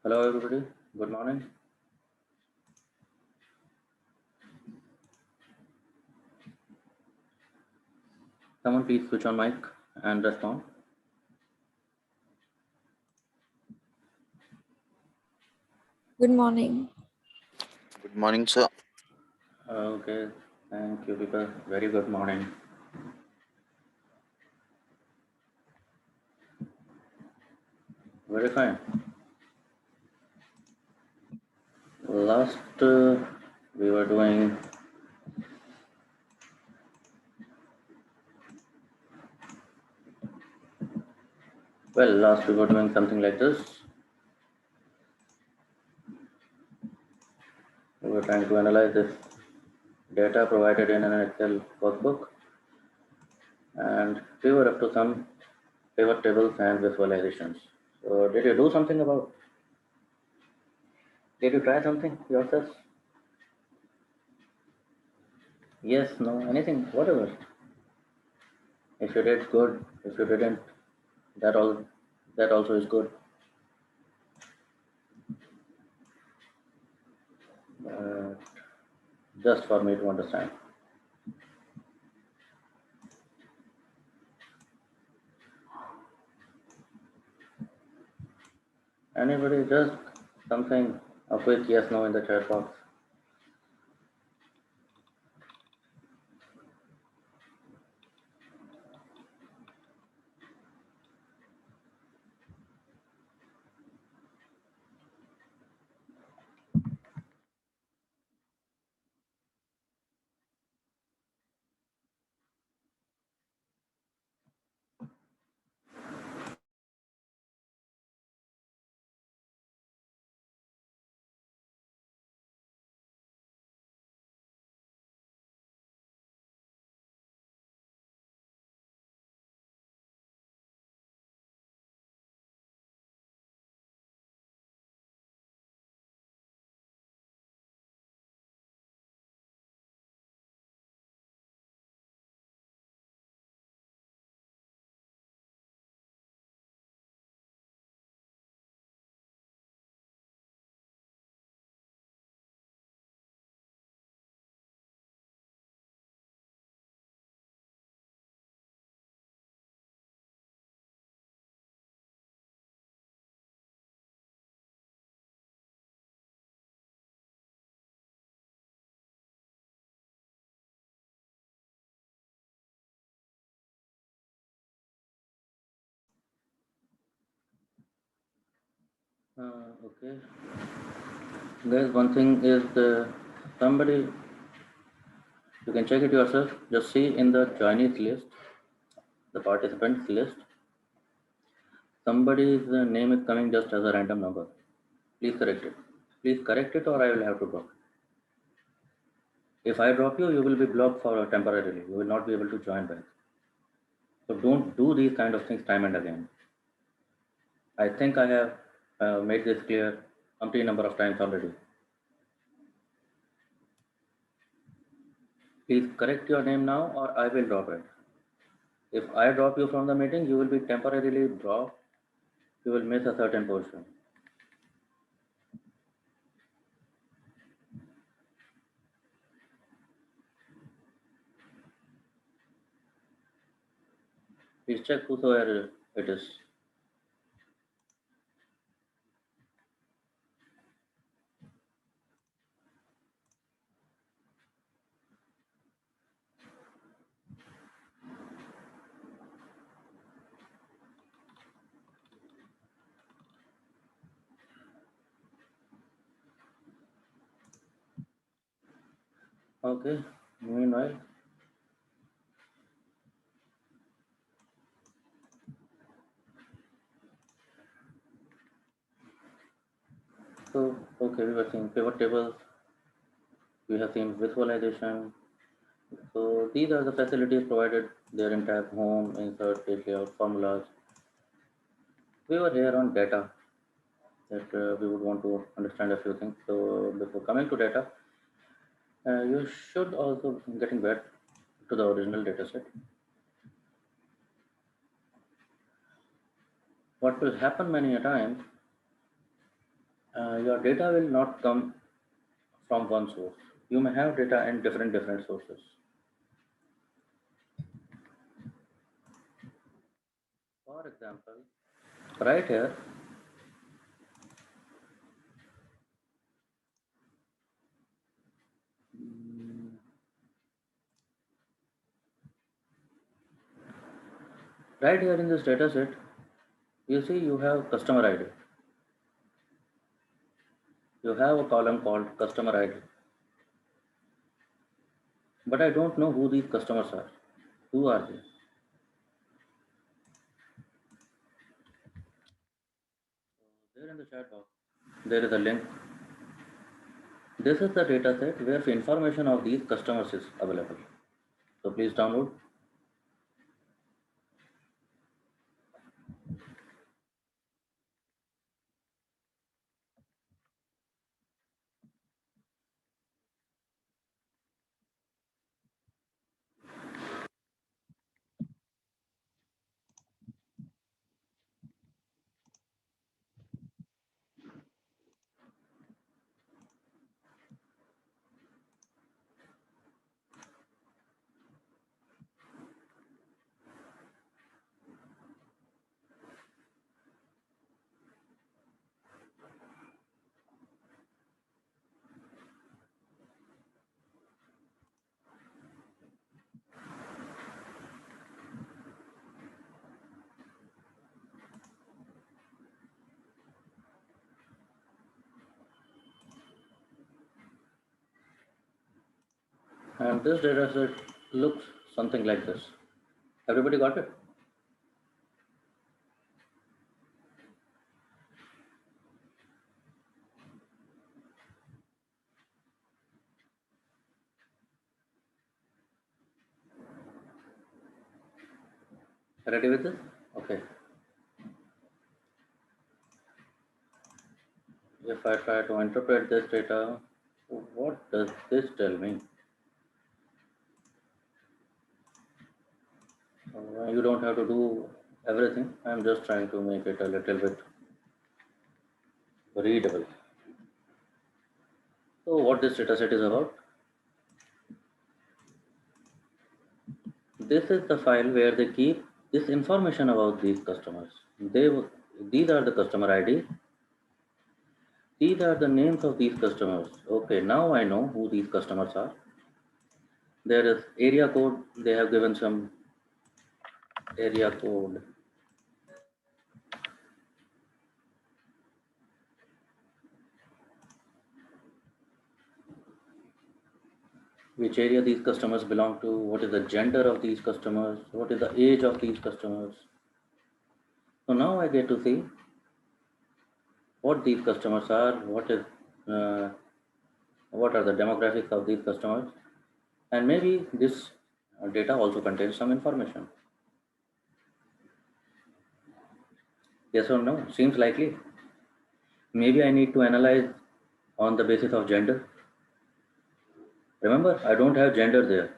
Hello, everybody. Good morning. Someone please switch on mic and respond. Good morning. Good morning, sir. Okay, thank you, people. Very good morning. Very fine. Last we were doing last we were doing something like this. We were trying to analyze this data provided in an Excel workbook, and we were up to some pivot tables and visualizations. So, did you do something about? Did you try something yourself? Yes, no, anything, whatever. If you did, good. If you didn't, that all that also is good. Uh, just for me to understand. Anybody just something, a quick yes no in the chat box. Okay. Guys, one thing is somebody, you can check it yourself. Just see in the Chinese list, the participants list, somebody's name is coming just as a random number. Please correct it. Please correct it or I will have to drop it. If I drop you, you will be blocked for temporarily. You will not be able to join back. So don't do these kind of things time and again. I think I have made this clear umpteen number of times already. Please correct your name now or I will drop it. If I drop you from the meeting, you will be temporarily dropped. You will miss a certain portion. Please check whosoever it is. Okay, meanwhile, so okay, we were seeing pivot tables, we have seen visualization. So these are the facilities provided there in tab home, insert, page layout, formulas. We were here on data that we would want to understand a few things. So before coming to data, you should also getting back to the original data set. What will happen many a time, Your data will not come from one source. You may have data in different sources. For example, right here, mm, right here in this data set, you see you have customer ID. You have a column called customer ID. But I don't know who these customers are. Who are they? There in the chat box, there is a link. This is the data set where information of these customers is available. So please download. And this data set looks something like this. Everybody got it? Ready with this? Okay. If I try to interpret this data, what does this tell me? You don't have to do everything. I'm just trying to make it a little bit readable. So what this data set is about? This is the file where they keep this information about these customers. These are the customer ID. These are the names of these customers. Okay, now I know who these customers are. There is area code. They have given some area code. Which area these customers belong to, what is the gender of these customers, what is the age of these customers. So now I get to see what these customers are, uh, what are the demographics of these customers, and maybe this data also contains some information. Yes or no? Seems likely. Maybe I need to analyze on the basis of gender. Remember, I don't have gender there.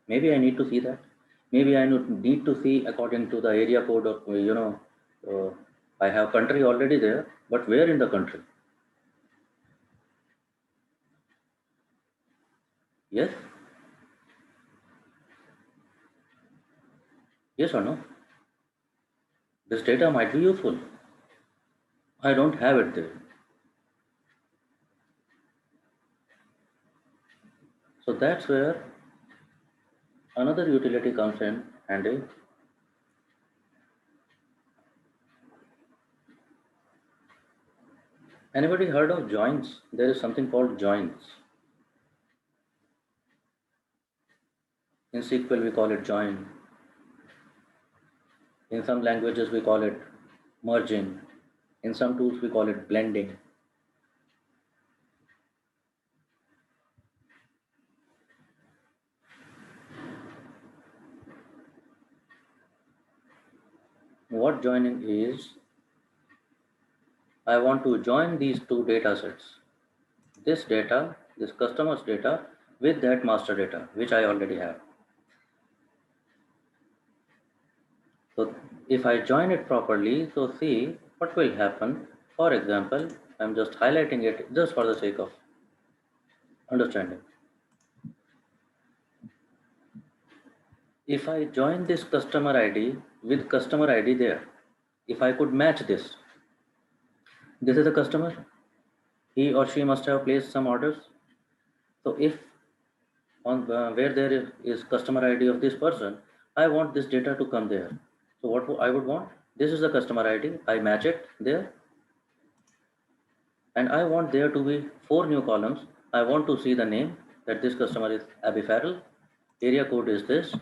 Maybe I need to see that. Maybe I need to see according to the area code, or uh, I have country already there, but where in the country? Yes, yes or no? This data might be useful. I don't have it there. So that's where another utility comes in handy. Anybody heard of joins? There is something called joins. In SQL, we call it join. In some languages, we call it merging. In some tools, we call it blending. What joining is, I want to join these two data sets. This data, this customer's data, with that master data, which I already have. So if I join it properly, so see what will happen. For example, I'm just highlighting it just for the sake of understanding. If I join this customer ID with customer ID there, if I could match this, this is a customer, he or she must have placed some orders. So if on where there is customer ID of this person, I want this data to come there. So what I would want, this is the customer ID, I match it there, and I want there to be 4 new columns. I want to see the name, that this customer is Abby Farrell, area code is this,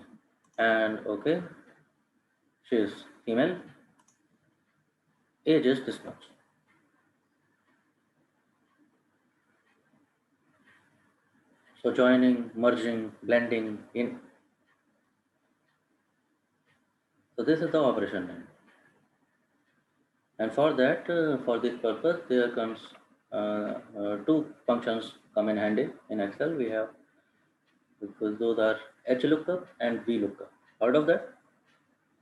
and okay, she is female, age is this much. So joining, merging, blending in. So this is the operation name. And for that, for this purpose, there comes two functions come in handy in Excel. We have, because those are HLOOKUP and VLOOKUP. Heard of that?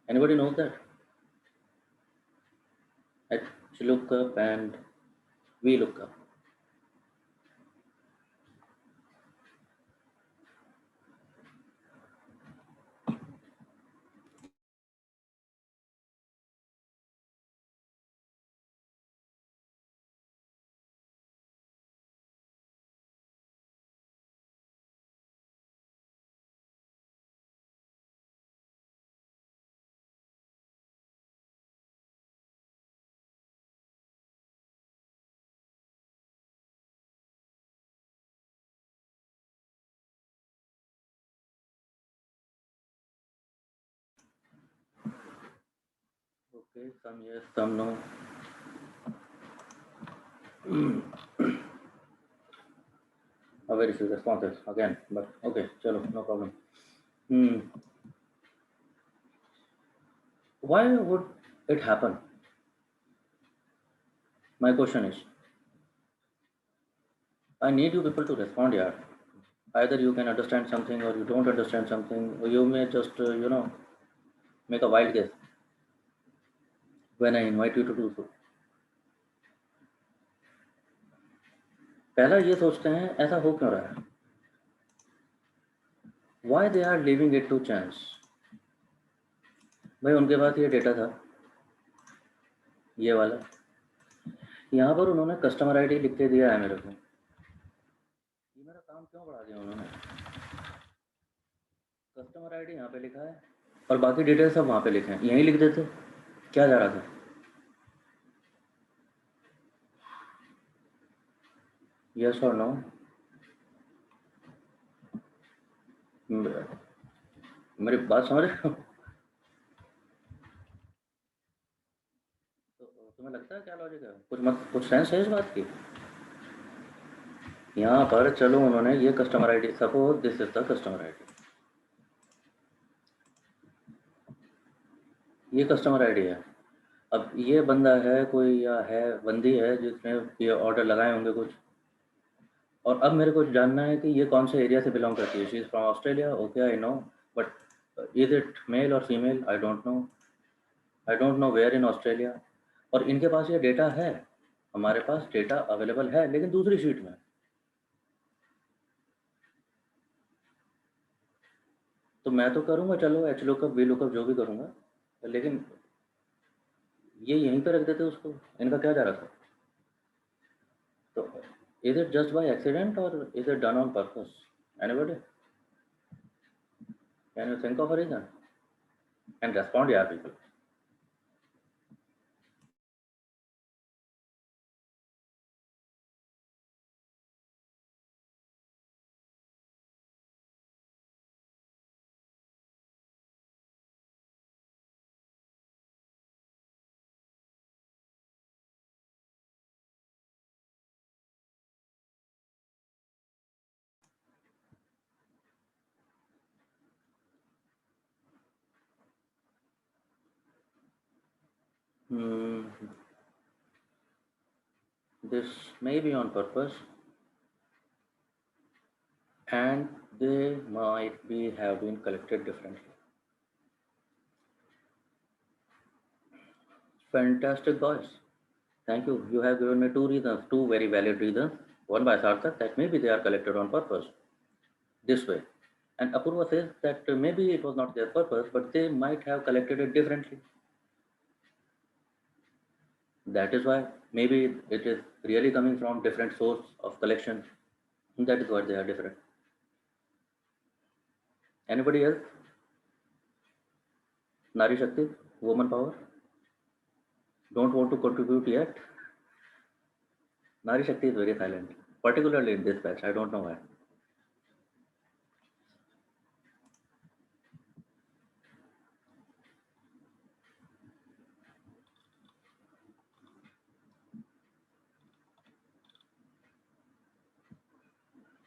Anybody knows that? HLOOKUP and VLOOKUP. Okay, some yes, some no. A very few responses again, but okay, chalo, no problem. Hmm. Why would it happen? My question is, I need you people to respond here. Either you can understand something or you don't understand something, or you may just, make a wild guess when I invite you to do so. पहला ये सोचते हैं ऐसा हो क्यों रहा है, why they are leaving it to chance. भाई उनके पास ये डेटा था, ये वाला, यहाँ पर उन्होंने कस्टमर आईडी लिख के दिया है मेरे को. ये मेरा काम क्यों बढ़ा दिया उन्होंने. कस्टमर आईडी यहाँ पे लिखा है और बाकी डिटेल्स सब वहाँ पे लिखे हैं, यहीं लिख देते, क्या जा रहा था. यस और नो. मेरी बात समझ रहे हो. तो तुम्हें लगता है क्या लॉजिक है, कुछ सेंस है इस बात की. यहाँ पर चलो उन्होंने ये customer ID, suppose this is the customer ID, ये कस्टमर आईडी है. अब ये बंदा है कोई या है बंदी है जिसने ये ऑर्डर लगाए होंगे कुछ, और अब मेरे को जानना है कि ये कौन से एरिया से बिलोंग करती है. She is from Australia, okay I know, but is it male or female, I don't know. I don't know where in Australia. और इनके पास ये डेटा है, हमारे पास डेटा अवेलेबल है लेकिन दूसरी शीट में. तो मैं तो करूँगा, चलो एच लुकअप वी लुकअप जो भी करूँगा, लेकिन ये यहीं पे रख देते उसको, इनका क्या जा रहा था. तो is it just by accident or is it done on purpose. Anybody can you think of a reason and respond यार people. This may be on purpose, and they might be have been collected differently. Fantastic, boys. Thank you. You have given me two reasons, two very valid reasons. One by Sarthak that maybe they are collected on purpose this way. And Apurva says that maybe it was not their purpose, but they might have collected it differently. That is why maybe it is really coming from different source of collection. That is why they are different. Anybody else? Nari Shakti, woman power. Don't want to contribute yet. Nari Shakti is very silent, particularly in this batch. I don't know why.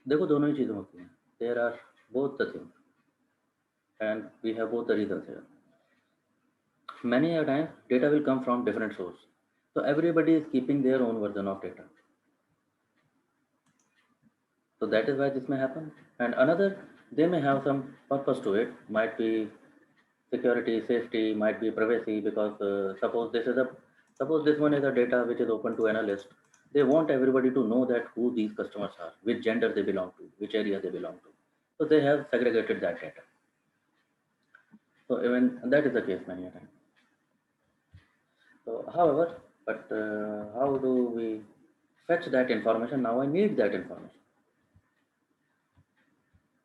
देखो दोनों ही चीजें होती हैं. There are both the things, and we have both the reasons here. Many a times data will come from different source, so everybody is keeping their own version of data. So that is why this may happen. And another, they may have some purpose to it. Might be security, safety, might be privacy. Because suppose this one is a data which is open to analyst. They want everybody to know that who these customers are, which gender they belong to, which area they belong to. So they have segregated that data. So even that is the case many a times. So, however, but how do we fetch that information? Now I need that information.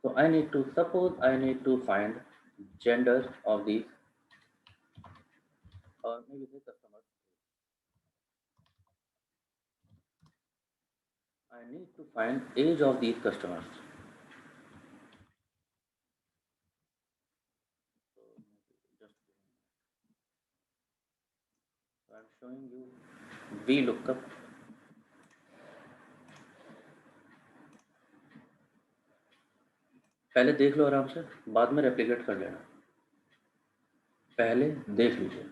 So I need to suppose I need to find genders of these, or maybe the customers. I need to find age of these customers. So just so I'm showing you VLOOKUP. पहले देख लो आराम से, बाद में replicate कर लेना. पहले देख लीजिए.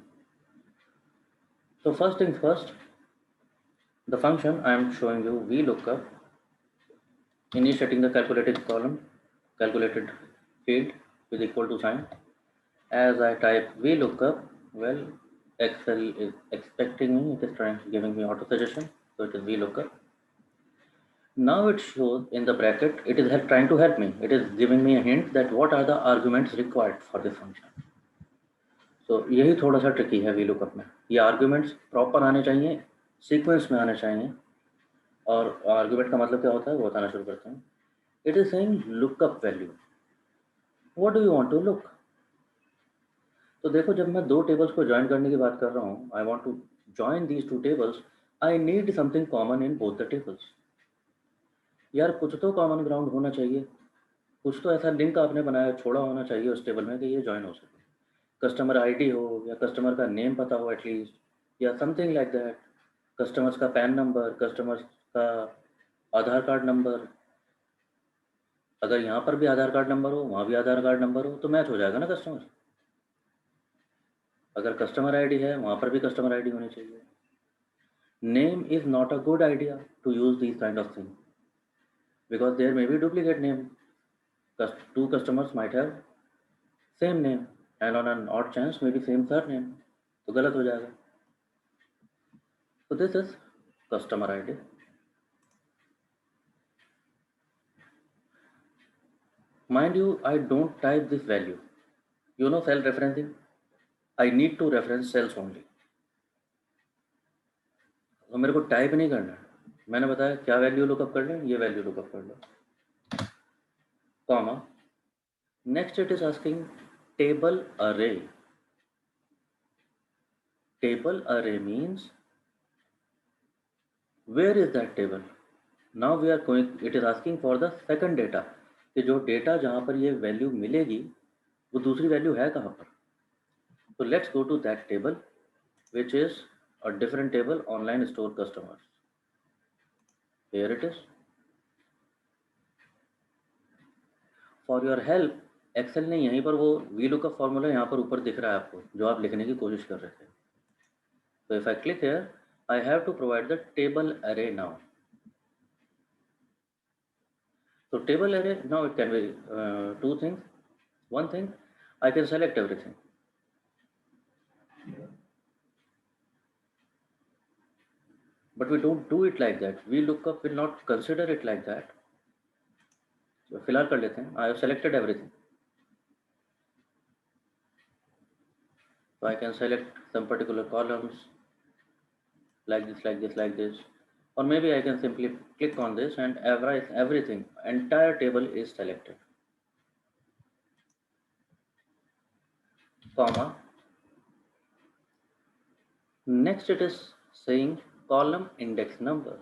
So first things first, the function I am showing you VLOOKUP, initiating the calculated column, calculated field with equal to sign. As I type VLOOKUP, well, Excel is expecting me, it is giving me auto suggestion, so it is VLOOKUP. Now it shows in the bracket, it is trying to help me. It is giving me a hint that what are the arguments required for this function. So यही थोड़ा सा tricky है VLOOKUP में. ये arguments proper आने चाहिए, sequence में आने चाहिए. और argument का मतलब क्या होता है वो बताना शुरू करते हैं. It is saying lookup value. What do you want to look? तो देखो जब मैं दो टेबल्स को ज्वाइन करने की बात कर रहा हूँ, I want to join these two tables, I need something common in both the tables. यार कुछ तो कॉमन ग्राउंड होना चाहिए, कुछ तो ऐसा लिंक आपने बनाया छोड़ा होना चाहिए उस टेबल में कि ये ज्वाइन हो सके. कस्टमर आईडी हो, या कस्टमर का नेम पता हो एटलीस्ट, या समथिंग लाइक दैट. कस्टमर्स का पैन नंबर, कस्टमर्स का आधार कार्ड नंबर. अगर यहाँ पर भी आधार कार्ड नंबर हो, वहाँ भी आधार कार्ड नंबर हो, तो मैच हो जाएगा ना कस्टमर. अगर कस्टमर आईडी है, वहाँ पर भी कस्टमर आईडी होनी चाहिए. Name is not a good idea to use these kind of things because there may be duplicate name. Two customers might have same name and on an odd chance maybe same surname, तो गलत हो जाएगा. So this is customer ID. Mind you, I don't type this value. You know cell referencing? I need to reference cells only. तो मेरे को type नहीं करना है. मैंने बताया क्या वैल्यू लुकअप कर लें, ये वैल्यू लुकअप कर लो, comma. Next it is asking table array. Table array means where is that table? Now we are going, it is asking for the second data, कि जो डेटा जहाँ पर ये वैल्यू मिलेगी वो दूसरी वैल्यू है कहाँ पर. So let's go to that table which is a different table, online store customers. Here it is. For your help, Excel ने यहीं पर वो VLOOKUP फॉर्मूला यहाँ पर ऊपर दिख रहा है आपको, जो आप लिखने की कोशिश कर रहे थे. So if I click here, I have to provide the table array now. So table array, now it can be two things. One thing, I can select everything. but we don't do it like that. VLOOKUP will not consider it like that. So फिलहाल कर लेते हैं. I have selected everything. So I can select some particular columns like this, like this, like this, or maybe I can simply click on this and everything, entire table is selected. Comma. Next it is saying column index number.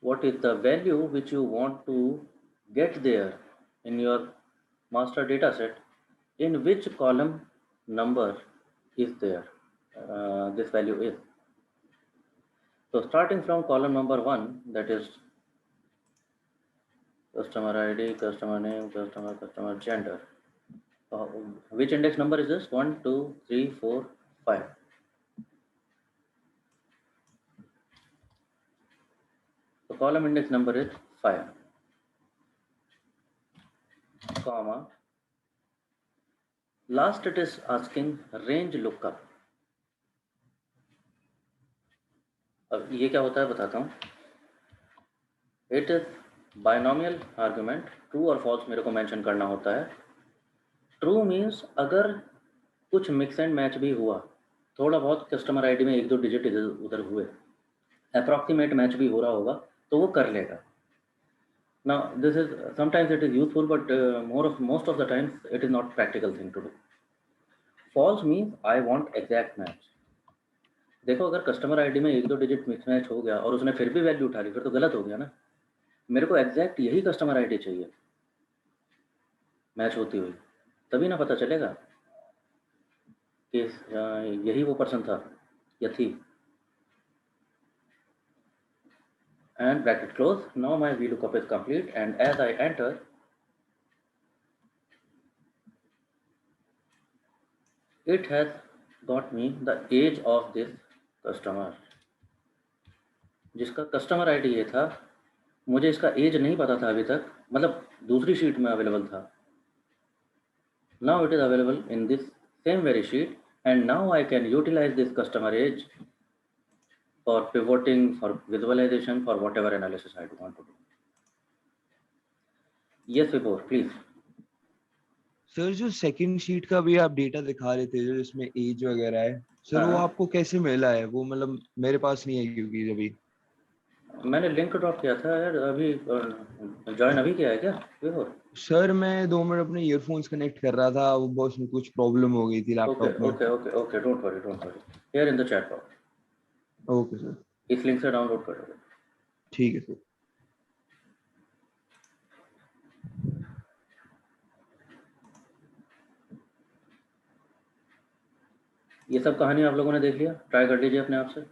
What is the value which you want to get there in your master data set? In which column number is there? This value is. So starting from column number 1, that is customer ID, customer name, customer gender. Which index number is this? 1, 2, 3, 4, 5. So column index number is 5, comma. Last it is asking range lookup. अब ये क्या होता है बताता हूँ. It is binomial argument, true और false मेरे को मेंशन करना होता है. True means अगर कुछ मिक्स एंड मैच भी हुआ, थोड़ा बहुत कस्टमर आईडी में 1-2 डिजिट इधर उधर हुए, अप्रॉक्सीमेट मैच भी हो रहा होगा तो वो कर लेगा. Now this is sometimes it is useful, but most of the times it is not practical thing to do. False means I want exact match. देखो अगर कस्टमर आईडी में 1-2 डिजिट मिक्स मैच हो गया और उसने फिर भी वैल्यू उठा ली, फिर तो गलत हो गया ना. मेरे को एग्जैक्ट यही कस्टमर आईडी चाहिए मैच होती हुई, तभी ना पता चलेगा कि यही वो पर्सन था या थी. And bracket close. Now my VLOOKUP is complete, and as I enter, it has got me the age of this customer. जिसका कस्टमर आईडी ये था, मुझे इसका एज नहीं पता था अभी तक, मतलब दूसरी शीट में अवेलेबल था. Now it is available in this same very sheet, and now I can utilize this customer age for pivoting, for visualization, for whatever analysis I want to do. Yes, Vibhor, please. Sir जो second sheet का भी आप data दिखा रहे थे जो इसमें as वगैरह है सर, वो हाँ. आपको कैसे मिला है? वो मतलब मेरे पास नहीं है क्योंकि अभी मैंने लिंक ड्रॉप किया था यार, अभी ज्वाइन अभी किया है क्या Vibhor? सर मैं 2 मिनट अपने ईयरफोन्स कनेक्ट कर रहा था, वो बस में कुछ प्रॉब्लम हो गई थी लैपटॉप में. Okay, don't worry. Here in the chat box. Okay sir, इस लिंक से डाउनलोड कर लो. ठीक है सर. ये सब कहानी आप लोगों ने देख लिया, ट्राई कर लीजिए अपने आप से.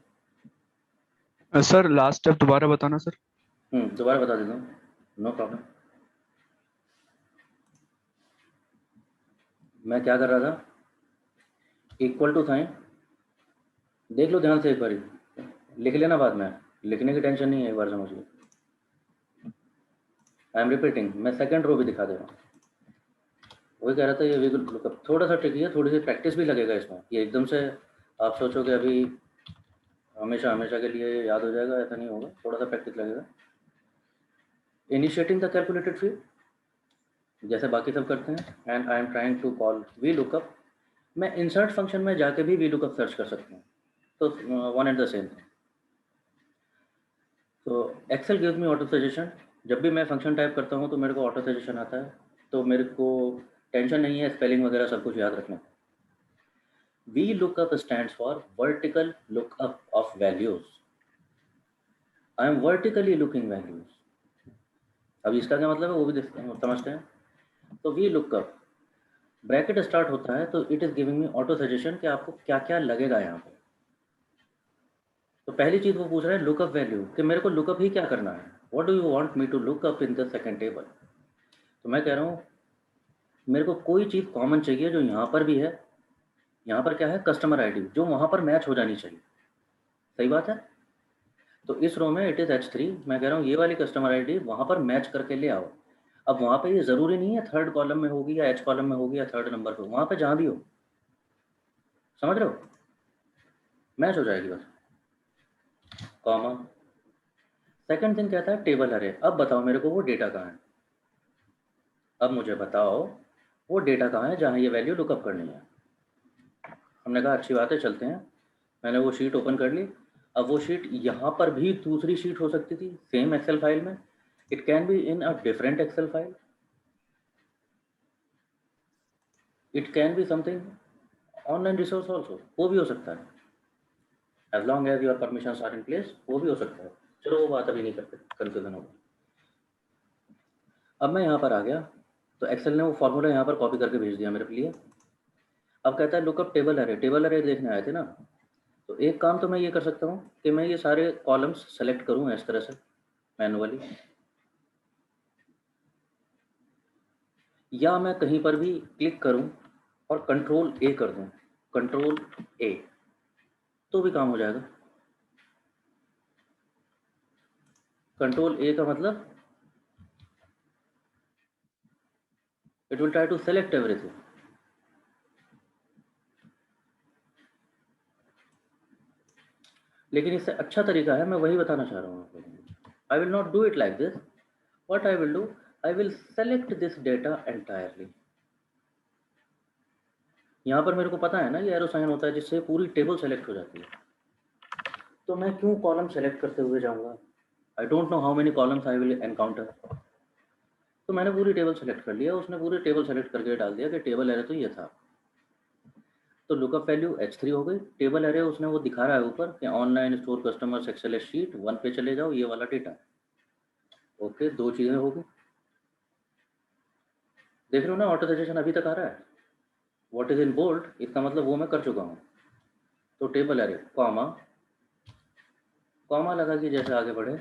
सर लास्ट स्टेप दोबारा बताना सर. दोबारा बता देता हूँ, नो प्रॉब्लम. मैं क्या कर रहा था, इक्वल टू साइन देख लो ध्यान से, एक बार लिख लेना, बाद में लिखने की टेंशन नहीं है, एक बार समझ लो. आई एम रिपीटिंग, मैं सेकंड रो भी दिखा दे रहा हूँ. वही कह रहा था, ये लुकअप थोड़ा सा ट्रिकी है, थोड़ी सी प्रैक्टिस भी लगेगा इसमें. ये एकदम से आप सोचोगे अभी हमेशा के लिए याद हो जाएगा, ऐसा नहीं होगा, थोड़ा सा प्रैक्टिस लगेगा. इनिशिएटिंग द कैलकुलेटेड फील्ड जैसे बाकी सब करते हैं, and I am trying to call VLOOKUP. मैं इंसर्ट फंक्शन में जाके भी VLOOKUP सर्च कर सकता हूँ, तो one and the same thing. तो Excel gives me auto suggestion. जब भी मैं फंक्शन टाइप करता हूँ तो मेरे को ऑटो सजेशन आता है, तो मेरे को टेंशन नहीं है स्पेलिंग वगैरह सब कुछ याद रखने. VLOOKUP stands for vertical lookup of values. I am vertically looking values. अब इसका क्या मतलब है वो भी समझते हैं. तो VLOOKUP ब्रैकेट स्टार्ट होता है तो it is giving me auto suggestion कि आपको क्या क्या लगेगा यहाँ पे. तो पहली चीज वो पूछ रहा है लुकअप वैल्यू, कि मेरे को लुकअप ही क्या करना है. What do you want me to look up in the second table. तो मैं कह रहा हूँ मेरे को कोई चीज़ कॉमन चाहिए जो यहाँ पर भी है. यहाँ पर क्या है, कस्टमर आईडी, जो वहाँ पर मैच हो जानी चाहिए. सही बात है. तो इस रो में इट इज़ H3. मैं कह रहा हूँ ये वाली कस्टमर आईडी वहाँ पर मैच करके ले आओ. अब वहाँ पे ये ज़रूरी नहीं है थर्ड कॉलम में होगी या H कॉलम में होगी या थर्ड नंबर पे, वहाँ पे जहाँ भी हो, समझ रहे हो, मैच हो जाएगी बस. कॉमा। सेकंड थिंग कहता है टेबल अरे। अब बताओ मेरे को वो डेटा कहाँ है, अब मुझे बताओ वो डेटा कहाँ है जहाँ ये वैल्यू लुकअप करनी है। हमने कहा अच्छी बात है, चलते हैं। मैंने वो शीट ओपन कर ली। अब वो शीट यहाँ पर भी दूसरी शीट हो सकती थी सेम एक्सेल फाइल में। It can be in a different Excel file, it can be something online resource also, वो भी हो सकता है। As long as your permissions are in place, वो भी हो सकता है। चलो वो बात अभी नहीं करते, कंफ्यूजन होगा। अब मैं यहाँ पर आ गया, तो एक्सेल ने वो फॉर्मूला यहाँ पर कॉपी करके भेज दिया मेरे लिए। अब कहता है लुकअप टेबल अरे। टेबल अरे देखने आए थे ना, तो एक काम तो मैं ये कर सकता हूँ कि मैं ये सारे कॉलम्स सेलेक्ट करूँ इस तरह से मैनुअली, या मैं कहीं पर भी क्लिक करूँ और कंट्रोल ए कर दूँ, कंट्रोल ए, तो भी काम हो जाएगा। कंट्रोल ए का मतलब it will try to select everything. लेकिन इससे अच्छा तरीका है, मैं वही बताना चाह रहा हूँ आप लोगों को। I will not do it like this. What I will do, I will select this data entirely. यहाँ पर मेरे को पता है ना ये एरो साइन होता है जिससे पूरी टेबल सेलेक्ट हो जाती है, तो मैं क्यों कॉलम सेलेक्ट करते हुए जाऊँगा। आई don't know how many columns I will encounter. तो मैंने पूरी टेबल सेलेक्ट कर लिया, उसने पूरी टेबल सेलेक्ट करके डाल दिया कि टेबल एरे तो ये था। तो लुकअप वैल्यू H3 हो गई। टेबल एरे उसने वो दिखा रहा है ऊपर कि online store customer Excel sheet 1 पे चले जाओ, ये वाला डेटा। ओके, दो चीज़ें हो गई। देख रहे हो ना, ऑटोराइजेशन अभी तक आ रहा है। व्हाट इज इन बोल्ड, इसका मतलब वो मैं कर चुका हूँ। तो टेबल एरे कॉमा, कॉमा लगा कि जैसे आगे बढ़े।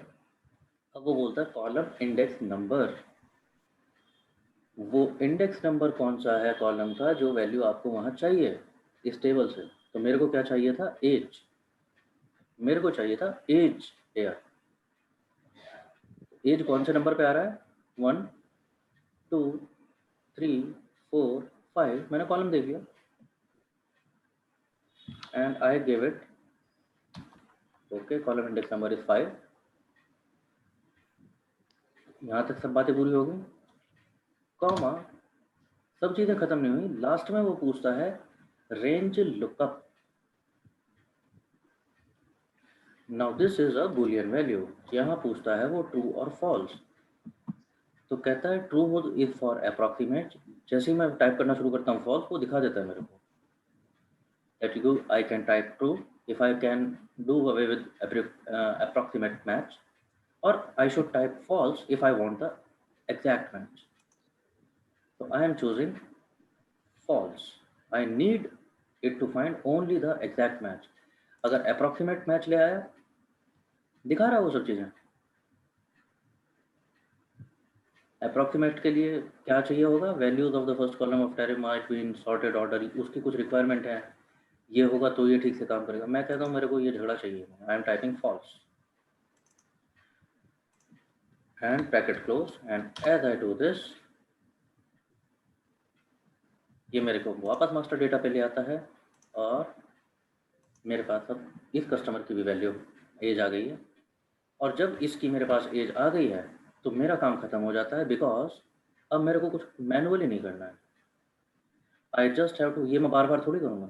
अब वो बोलता है कॉलम इंडेक्स नंबर। वो इंडेक्स नंबर कौन सा है कॉलम का जो वैल्यू आपको वहाँ चाहिए इस टेबल से। तो मेरे को क्या चाहिए था, एज। मेरे को चाहिए था एज एयर। एज कौन से नंबर पे आ रहा है, 1 2 3 4 5। मैंने कॉलम देख लिया and I give it okay, column index number is 5। यहाँ तक सब बातें पूरी हो गई। कॉमा, सब चीज़ें खत्म नहीं हुई। लास्ट में वो पूछता है range lookup. Now this is a Boolean value. यहाँ पूछता है वो ट्रू और फॉल्स। तो कहता है ट्रू इज फॉर अप्रॉक्सीमेट। जैसे ही मैं टाइप करना शुरू करता हूँ फॉल्स, वो दिखा देता है मेरे को that you I can type true if I can do away with approximate match, or I should type false if I want the exact match. So I am choosing false. I need it to find only the exact match. अगर approximate match ले आया, दिखा रहा है वो सब चीज़ें। Approximate के लिए क्या चाहिए होगा, values of the first column of tariff might be in sorted order. उसकी कुछ रिक्वायरमेंट है, ये होगा तो ये ठीक से काम करेगा। मैं कहता हूँ मेरे को ये झगड़ा चाहिए, I am typing false and bracket close. And as I do this, ये मेरे को वापस मास्टर डेटा पे ले आता है और मेरे पास अब इस कस्टमर की भी वैल्यू एज आ गई है। और जब इसकी मेरे पास एज आ गई है तो मेरा काम खत्म हो जाता है, बिकॉज अब मेरे को कुछ मैनुअली नहीं करना है। आई जस्ट हैव टू, ये मैं बार बार थोड़ी करूँगा।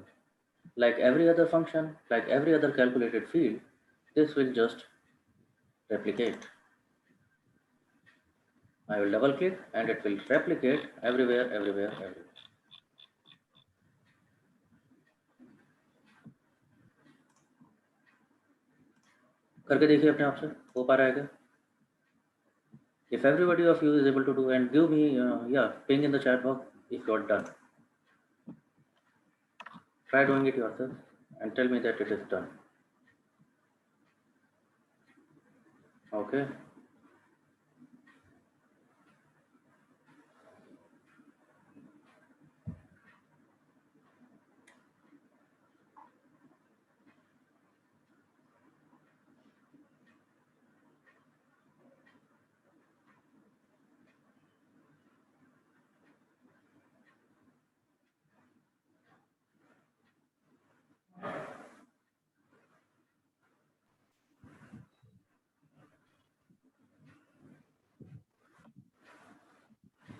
Like every other function, like every other calculated field, this will just replicate. I will double click and it will replicate everywhere, everywhere, everywhere. करके देखिए अपने आप से, हो पा रहा है क्या? If everybody of you is able to do, and give me, yeah, ping in the chat box if you are done. Try doing it yourself and tell me that it is done. Okay.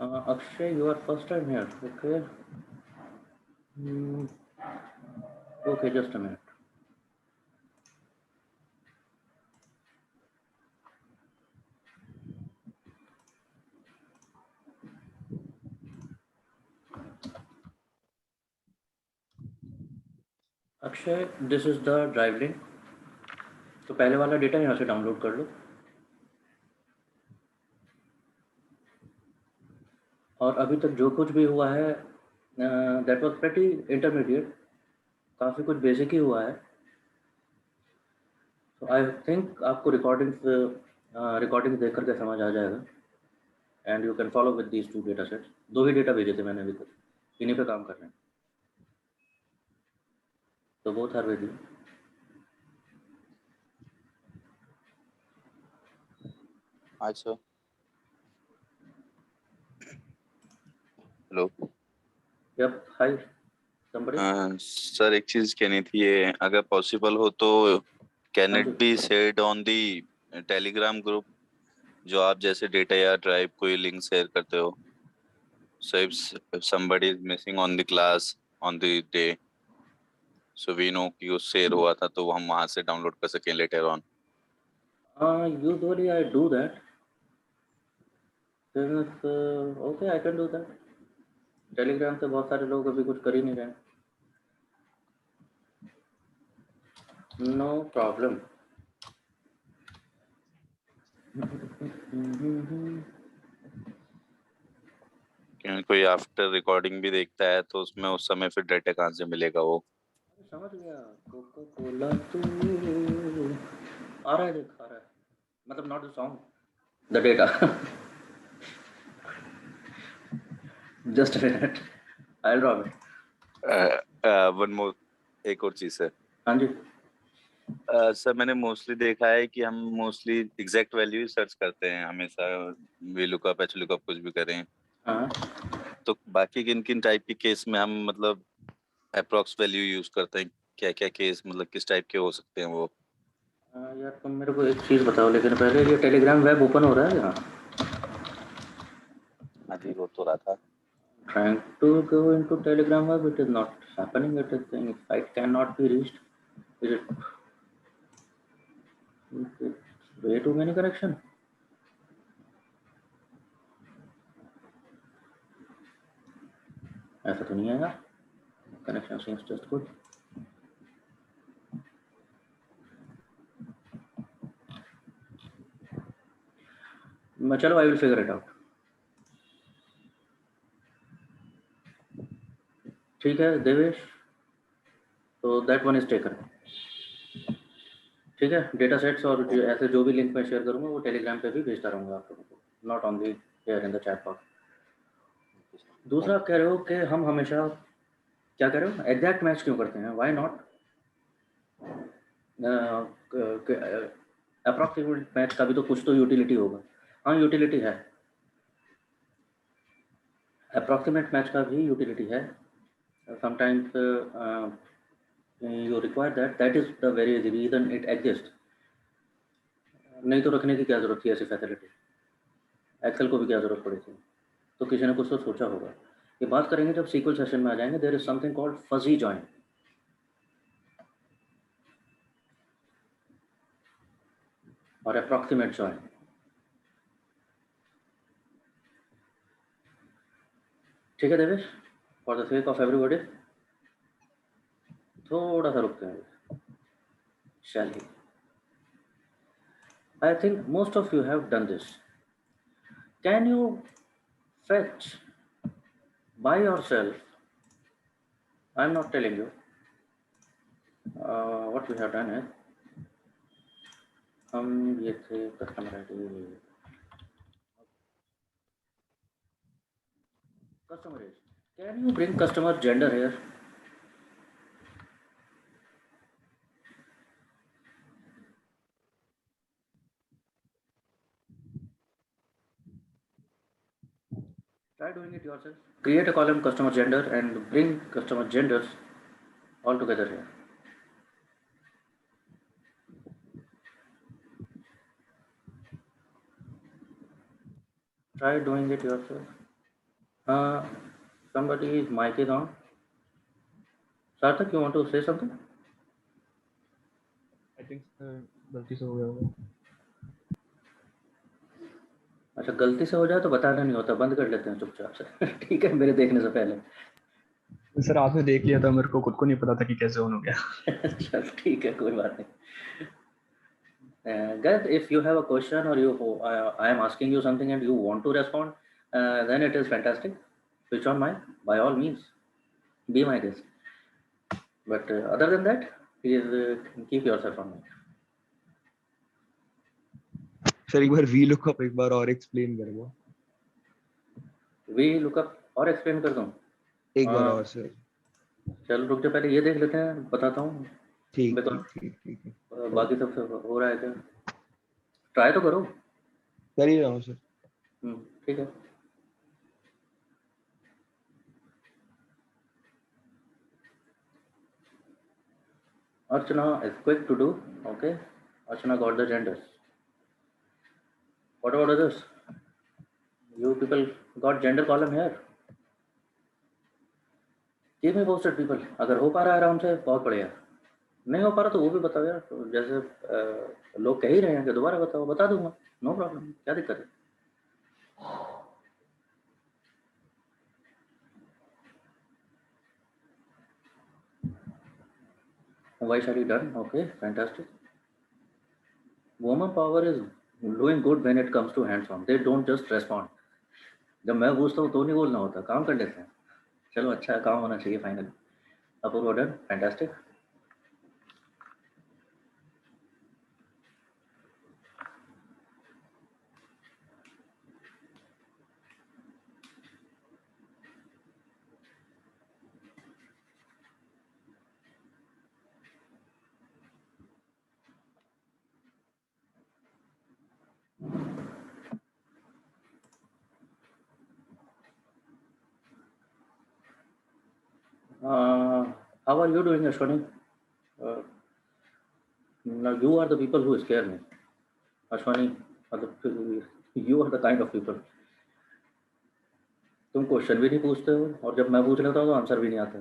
Akshay, you are first time here. Okay. Hmm. Okay, just a minute. Akshay, this is the drive link. तो पहले वाला data यहाँ से download कर लो और अभी तक जो कुछ भी हुआ है दैट वाज प्रेटी इंटरमीडिएट, काफ़ी कुछ बेसिक ही हुआ है। तो आई थिंक आपको रिकॉर्डिंग्स देख करके समझ आ जाएगा and you can follow with these 2 data sets. 2 he data भेजे थे मैंने अभी तक, इन्हीं पे काम कर रहे हैं। तो both are with you. Hi, sir. Hello yup, hi somebody. Sir, एक चीज कहनी थी, ये अगर पॉसिबल हो तो कैन हाँ इट जी। Be said on the Telegram group, जो आप जैसे डेटा या ड्राइव कोई लिंक शेयर करते हो, so if somebody is missing on the class on the day, so we know कि वो शेयर हुआ था तो हम वहां से डाउनलोड कर सकें later on. Usually I do that. Okay, I can do that. Telegram से बहुत सारे लोग अभी कुछ कर ही नहीं रहे हैं। No problem. क्योंकि कोई आफ्टर रिकॉर्डिंग भी देखता है तो उसमें उस समय फिर डेटा कहाँ से मिलेगा वो। समझ गया। कोका कोला तू आ रहा है, देख आ रहा है, मतलब not the song, the data. Just a minute, I will drop it. One more, एक और चीज है हाँ जी। सर, मैंने मोस्टली देखा है कि हम मोस्टली एग्जैक्ट वैल्यू सर्च करते हैं हमेशा, वी लुकअप एच लुकअप कुछ भी करें। हाँ तो बाकी किन किन टाइप के केस में हम मतलब अप्रोक्स वैल्यू यूज करते हैं, क्या क्या केस मतलब किस टाइप के हो सकते हैं वो। यार तुम मेरे को एक चीज़ बताओ, लेकिन पहले ये टेलीग्राम वेब ओपन हो रहा है यहाँ? हाँ जी, हो तो रहा था। Trying to go into Telegram web, it is not happening. It is saying site cannot be reached. Is it way too many connection? ऐसा तो नहीं है यार, कनेक्शन seems just good. चलो, I will figure it out. ठीक है देवेश, तो that one is taken. ठीक है, डेटा सेट्स और ऐसे जो भी लिंक मैं शेयर करूंगा वो टेलीग्राम पे भी भेजता रहूंगा आप लोगों को, not on the here in the chat box. दूसरा कह रहे हो कि हम हमेशा, क्या कह रहे हो, एग्जैक्ट मैच क्यों करते हैं, व्हाई नॉट अप्रॉक्सीमेट मैच का भी तो कुछ तो यूटिलिटी होगा। हाँ, यूटिलिटी है, अप्रॉक्सीमेट मैच का भी यूटिलिटी है। Sometimes you require that is the very reason it exist. नहीं तो रखने की क्या ज़रूरत थी ऐसी फैसिलिटी, एक्सेल को भी क्या ज़रूरत पड़ी थी। तो किसी ने कुछ तो सोचा होगा। ये बात करेंगे जब सीक्वल सेशन में आ जाएंगे। There is something called fuzzy join और अप्रॉक्सीमेट जॉइन। ठीक है Devesh, for the sake of everybody थोड़ा सा रुकते हैं। शैल ही, I think most of you have done this. Can you fetch by yourself? I'm not telling you. What we have done is, हम ये थे customer ID, customer age. Can you bring customer gender here? Try doing it yourself. Create a column customer gender and bring customer genders all together here. Try doing it yourself. Somebody's mic is on. Sarthak, you want to say something? I think गलती से हो गया होगा। अच्छा, गलती से हो जाए तो बताना नहीं होता, बंद कर लेते हैं चुपचाप से। ठीक है, मेरे देखने से पहले। सर आपने देख लिया था, मेरे को खुद को नहीं पता था कि कैसे ऑन हो गया। चल ठीक है, कोई बात नहीं। Guys, if you have a question or I am asking you something and you want to respond, then it is fantastic. Switch on mic, by all means, be my guest. But other than that, please keep yourself on mic. Sir एक बार V lookup एक बार और explain कर दो। V lookup और explain कर दूं? एक बार और सर। चल रुक जा, पहले ये देख लेते हैं, बताता हूँ। ठीक बिकॉज है। बाकी सब हो रहा है क्या? ट्राई तो करो। कर ही रहा हूँ सर। ठीक है। Archana is quick to do. Okay, Archana got the genders. What about others? You people got gender column here. Keep me posted people. अगर हो पा रहा है आराम से बहुत बढ़िया, नहीं हो पा रहा तो वो भी बताओ यार। तो जैसे लोग कह ही रहे हैं कि दोबारा बताओ, बता दूंगा, नो प्रॉब्लम, क्या दिक्कत है। Vaishali done. Okay, fantastic. Woman power is doing good when it comes to hands-on. They don't just respond. जब मैं पूछता हूँ तो नहीं बोलना होता, काम कर लेते हैं। चलो अच्छा है, काम होना चाहिए finally. Apurv done, fantastic. How are you doing, Ashwani? Now you are the people who scare me. Ashwani, you are the kind of people. तुम क्वेश्चन भी नहीं पूछते हो और जब मैं पूछ लेता हूँ तो आंसर भी नहीं आता।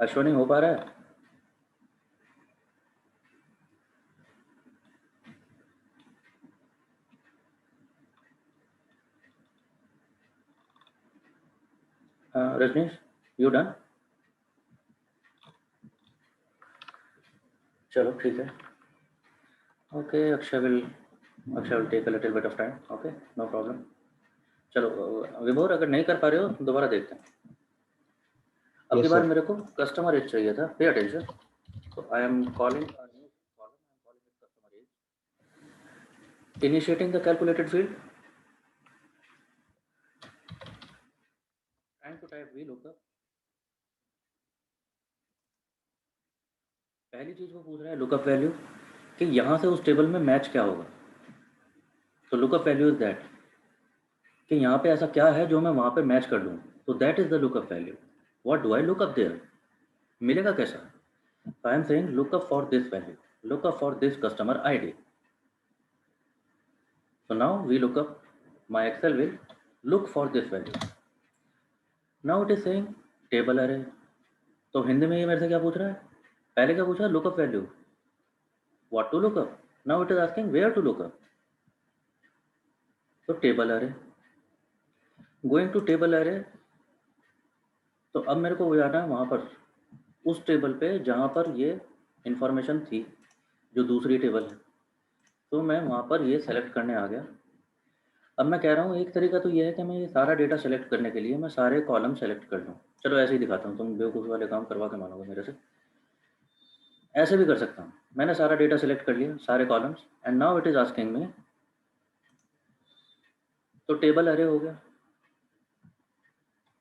अश्वनी हो पा रहा है? Rajneesh, you done? चलो ठीक है। Okay, Akshay will take a little bit of time. Okay, no problem. चलो विभोर, अगर नहीं कर पा रहे हो तो दोबारा देखते हैं। अब की बार मेरे को कस्टमर एज चाहिए था, पे अटेंशन। तो I am calling customer age, initiating the calculated field, trying to type VLOOKUP। पहली चीज वो पूछ रहा है लुकअप वैल्यू, कि यहाँ से उस टेबल में मैच क्या होगा। तो लुकअप वैल्यू इज दैट, कि यहाँ पे ऐसा क्या है जो मैं वहाँ पे मैच कर लूँ। तो that is the lookup value. What do I look up there, मिलेगा कैसा? I am saying lookup for this value, lookup for this customer ID. So now we look up, my Excel will look for this value. Now it is saying table array। तो हिंदी में ये मेरे से क्या पूछ रहा है? पहले क्या पूछा? Lookup value, what to lookup. Now it is asking where to lookup. तो table array, going to table array. तो अब मेरे को जाना है वहाँ पर, उस टेबल पे जहाँ पर ये इंफॉर्मेशन थी, जो दूसरी टेबल है। तो मैं वहाँ पर ये सेलेक्ट करने आ गया। अब मैं कह रहा हूँ एक तरीका तो ये है कि मैं ये सारा डेटा सेलेक्ट करने के लिए मैं सारे कॉलम सेलेक्ट कर लूँ। चलो ऐसे ही दिखाता हूँ, तुम बेवकूफ़ वाले काम करवा के मानोगे मेरे से। ऐसे भी कर सकता हूँ। मैंने सारा डेटा सेलेक्ट कर लिया, सारे columns, and now it is asking me. तो टेबल अरे हो गया,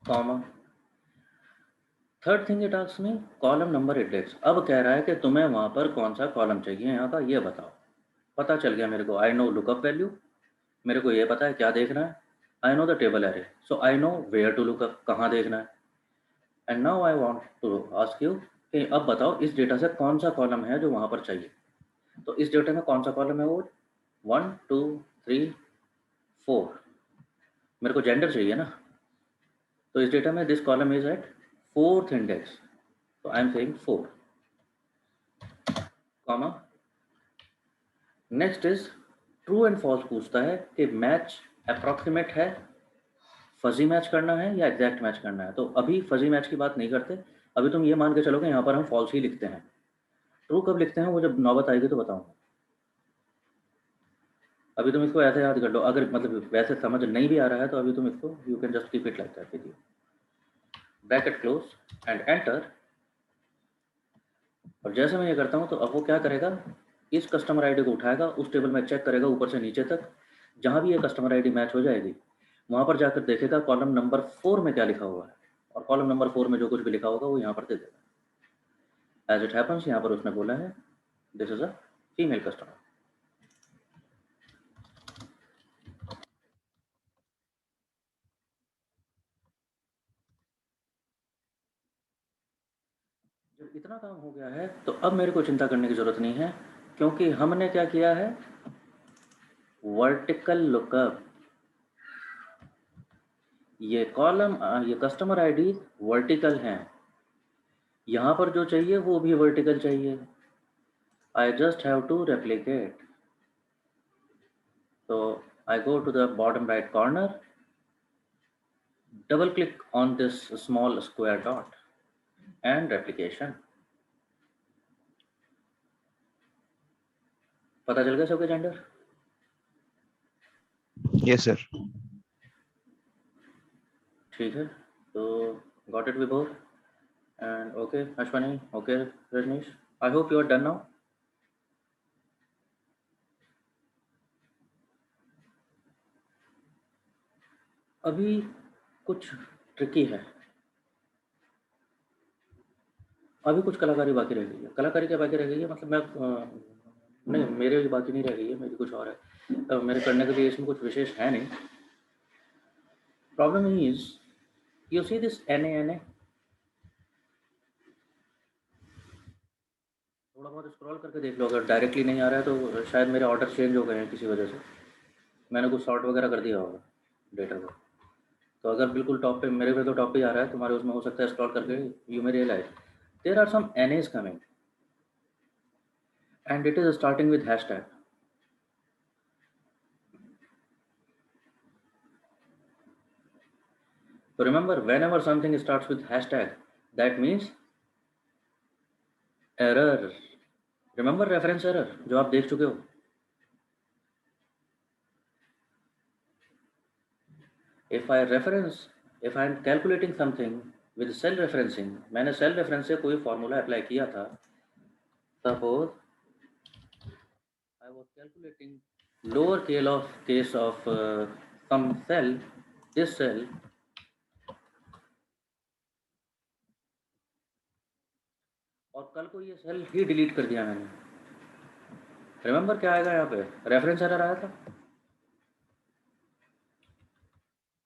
comma. Third thing it asks me column number index. अब कह रहा है कि तुम्हें वहाँ पर कौन सा कॉलम चाहिए यहाँ का, ये बताओ। पता चल गया मेरे को, आई नो लुकअप वैल्यू, मेरे को ये पता है क्या देखना है। आई नो द टेबल अरे, so I know where to lookup, कहाँ देखना है। And now I want to ask you कि अब बताओ इस डेटा से कौन सा कॉलम है जो वहाँ पर चाहिए। तो इस डेटा में कौन सा कॉलम है? वो 1 2 3 4। मेरे को जेंडर चाहिए ना, तो इस डेटा में this column is at 4th index, तो I am saying 4, comma. Next is true and false पूछता है कि मैच अप्रॉक्सीमेट है, फजी मैच करना है या एग्जैक्ट मैच करना है। तो अभी फजी मैच की बात नहीं करते, अभी तुम ये मान के चलोगे यहाँ पर हम फॉल्स ही लिखते हैं। ट्रू कब लिखते हैं वो जब नौबत आएगी तो बताऊंगा। अभी तुम इसको ऐसे याद कर लो, अगर मतलब वैसे समझ नहीं भी आ रहा है तो अभी तुम इसको you can just keep it like that with you, bracket close and enter. और जैसे मैं ये करता हूँ तो अब वो क्या करेगा, इस कस्टमर आईडी को उठाएगा, उस टेबल में चेक करेगा ऊपर से नीचे तक, जहाँ भी ये कस्टमर आईडी मैच हो जाएगी वहाँ पर जाकर देखेगा कॉलम नंबर 4 में क्या लिखा हुआ है, और कॉलम नंबर 4 में जो कुछ भी लिखा होगा वो यहाँ पर दे देगा। एज इट हैपन्स यहाँ पर उसने बोला है this is a female customer. जब इतना काम हो गया है तो अब मेरे को चिंता करने की ज़रूरत नहीं है, क्योंकि हमने क्या किया है, वर्टिकल लुकअप। ये कॉलम ये कस्टमर आईडी वर्टिकल हैं, यहाँ पर जो चाहिए वो भी वर्टिकल चाहिए। I just have to replicate, तो I go to the bottom right corner, double click on this small square dot and replication। पता चल गया सबके जेंडर? Yes sir. ठीक है, तो got it Vibhor and okay Ashwani, okay Rajneesh, I hope you are done now. अभी कुछ ट्रिकी है, अभी कुछ कलाकारी बाकी रह गई है। कलाकारी क्या बाकी रह गई है, मतलब नहीं मेरे बाकी नहीं रह गई है, मेरी कुछ और है। मेरे करने के लिए इसमें कुछ विशेष है नहीं। Problem is you see this NaNA, थोड़ा बहुत स्क्रॉल करके देख लो, अगर डायरेक्टली नहीं आ रहा है तो शायद मेरे ऑर्डर चेंज हो गए हैं किसी वजह से, मैंने कुछ सॉर्ट वगैरह कर दिया होगा डेटा को। तो अगर बिल्कुल टॉप पे, मेरे पे तो टॉप पे ही आ रहा है, तुम्हारे उसमें हो सकता है स्क्रॉल करके you may realize there are some NAs coming and it is starting with hashtag। So remember, whenever something starts with hashtag, that means error। Remember reference error जो आप देख चुके हो। If I am calculating something with cell referencing, मैंने cell reference से कोई formula apply किया था, suppose I was calculating lower case of some cell, this cell, और कल को ये सेल ही डिलीट कर दिया मैंने। रिमेंबर क्या आएगा यहाँ पे, रेफरेंस एरर आया था।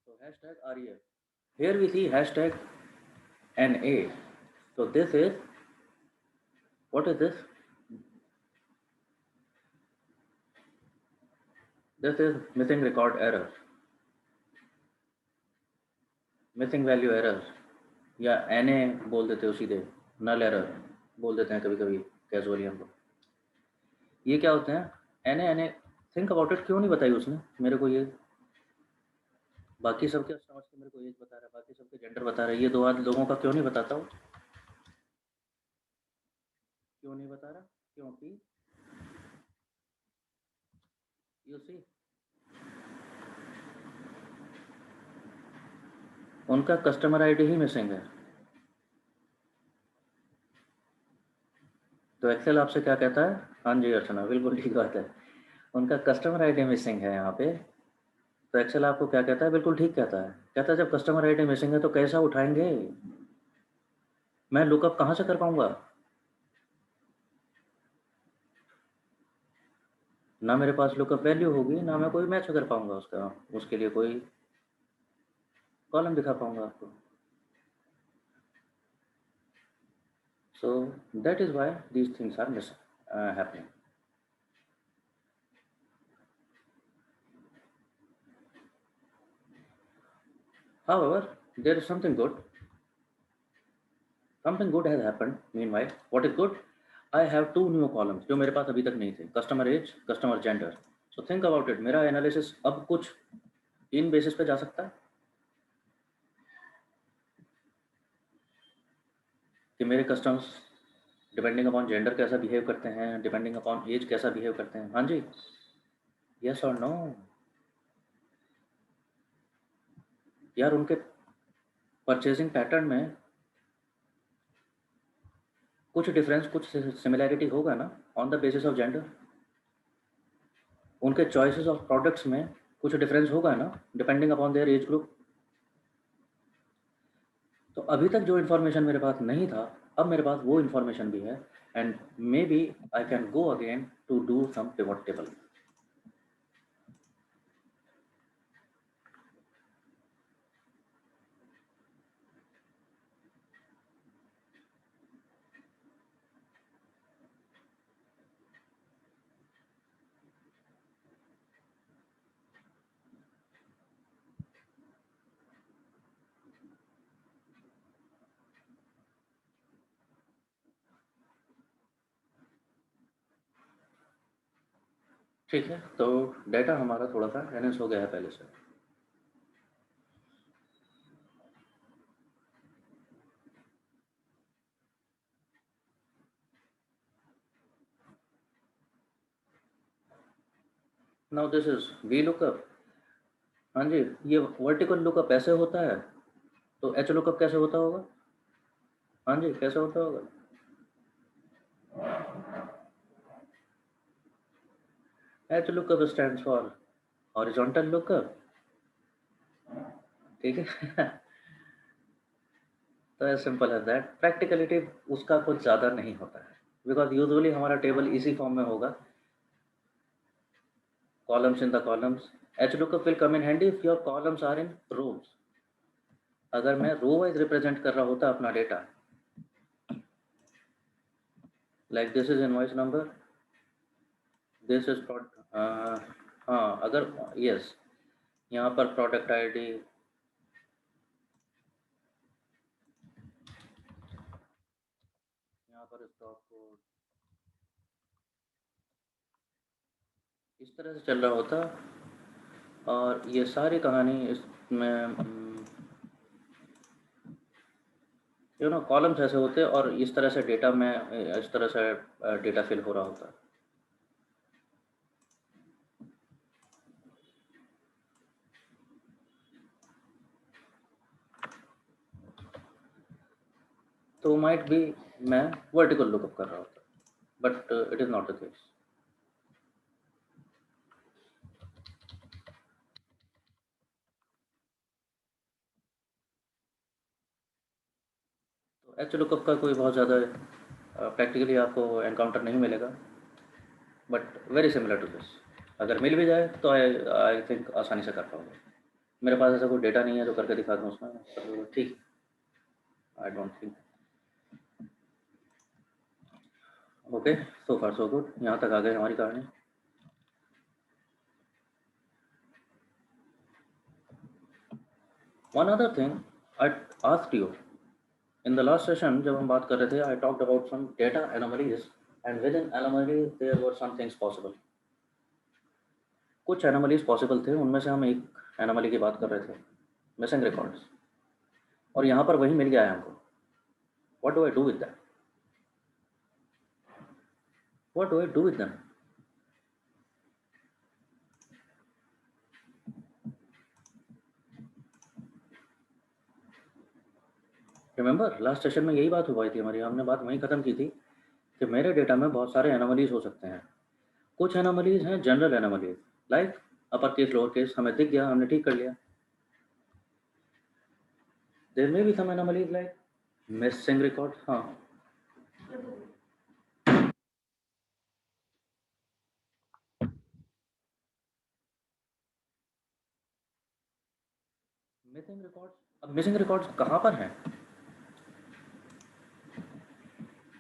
तो hashtag REF, here we see hashtag NA, so this is, what is this? This is missing record error, missing value error, या NA बोल देते हो सीधे, नल एरर बोल देते हैं कभी कभी कैजुअली हम लोग। ये क्या होते हैं NA? थिंक अबाउट इट, क्यों नहीं बताई उसने मेरे को ये? बाकी सबके समझ के मेरे को एज बता रहा है, बाकी सबके जेंडर बता रहा है, ये दो आध लोगों का क्यों नहीं बताता हूँ? क्यों नहीं बता रहा? क्योंकि यू सी उनका कस्टमर आईडी ही मिसिंग है। तो एक्सेल आपसे क्या कहता है? हाँ जी अर्चना, बिल्कुल ठीक बात है, उनका कस्टमर आईडी मिसिंग है यहाँ पे। तो एक्सेल आपको क्या कहता है? बिल्कुल ठीक कहता है, कहता है जब कस्टमर आईडी मिसिंग है तो कैसा उठाएंगे, मैं लुकअप कहाँ से कर पाऊंगा? ना मेरे पास लुकअप वैल्यू होगी, ना मैं कोई मैच कर पाऊंगा उसका, उसके लिए कोई कॉलम दिखा पाऊंगा आपको। So that is why these things are happening। However, there is something good. Something good has happened. Meanwhile, what is good? I have two new columns जो मेरे पास अभी तक नहीं थे. Customer age, customer gender. So think about it. मेरा analysis अब कुछ इन basis पे जा सकता है कि मेरे customers डिपेंडिंग अपॉन जेंडर कैसा बिहेव करते हैं, डिपेंडिंग अपॉन एज कैसा बिहेव करते हैं. हाँ जी, यस और नो. यार उनके परचेजिंग पैटर्न में कुछ डिफरेंस, कुछ सिमिलैरिटी होगा ना on the basis of gender. उनके चॉइसेस ऑफ प्रोडक्ट्स में कुछ डिफरेंस होगा ना depending upon their age group. तो अभी तक जो इन्फॉर्मेशन मेरे पास नहीं था, अब मेरे पास वो इन्फॉर्मेशन भी है. And maybe I can go again to do some pivot table. ठीक है, तो डेटा हमारा थोड़ा सा एनहेंस हो गया है पहले से. Now this is V lookup. हाँ जी, ये वर्टिकल लुकअप ऐसे होता है, तो एच लुकअप कैसे होता होगा? हाँ जी, कैसे होता होगा? H lookup stands for horizontal lookup. ठीक है. तो as simple as that. Practicality उसका कुछ ज़्यादा नहीं होता है, बिकॉज यूजुअली हमारा टेबल इसी फॉर्म में होगा, columns in the columns. H lookup will come in handy if your columns are in rows. अगर मैं रो वाइज रिप्रेजेंट कर रहा होता अपना data, like this is invoice number, this is हाँ, अगर यस यहाँ पर प्रोडक्ट आईडी, यहाँ पर स्टॉक कोड, इस तरह से चल रहा होता. और ये सारी कहानी इसमें यू नो कॉलम्स ऐसे होते और इस तरह से डेटा में इस तरह से डेटा फिल हो रहा होता. तो माइट बी मैं वर्टिकल लुकअप कर रहा होता, but it is not the case. तो एच लुकअप का कोई बहुत ज़्यादा प्रैक्टिकली आपको एनकाउंटर नहीं मिलेगा, but very similar to this. अगर मिल भी जाए तो आई थिंक आसानी से कर पाऊंगा. मेरे पास ऐसा कोई डेटा नहीं है जो करके दिखा दूँ उसमें, तो ठीक, I don't think. Okay, so far so good. यहाँ तक आ गए हमारी कहानी. One other thing I asked you in the last session, जब हम बात कर रहे थे, I talked about some data anomalies and within anomalies there were some things possible. कुछ एनोमलीज पॉसिबल थे, उनमें से हम एक एनोमली की बात कर रहे थे, मिसिंग रिकॉर्ड्स. और यहाँ पर वही मिल गया है हमको. What do I do with that? What do I do with them? Remember last session में यही बात हो पाई थी हमारी. हमने बात वहीं ख़त्म की थी कि मेरे डेटा में बहुत सारे एनोमलीज हो सकते हैं. कुछ एनोमलीज हैं general anomalies, like upper case lower case हमें दिख गया, हमने ठीक कर लिया. There may be some anomalies like missing record. हाँ, मिसिंग रिकॉर्ड्स. अब मिसिंग रिकॉर्ड्स कहाँ पर हैं?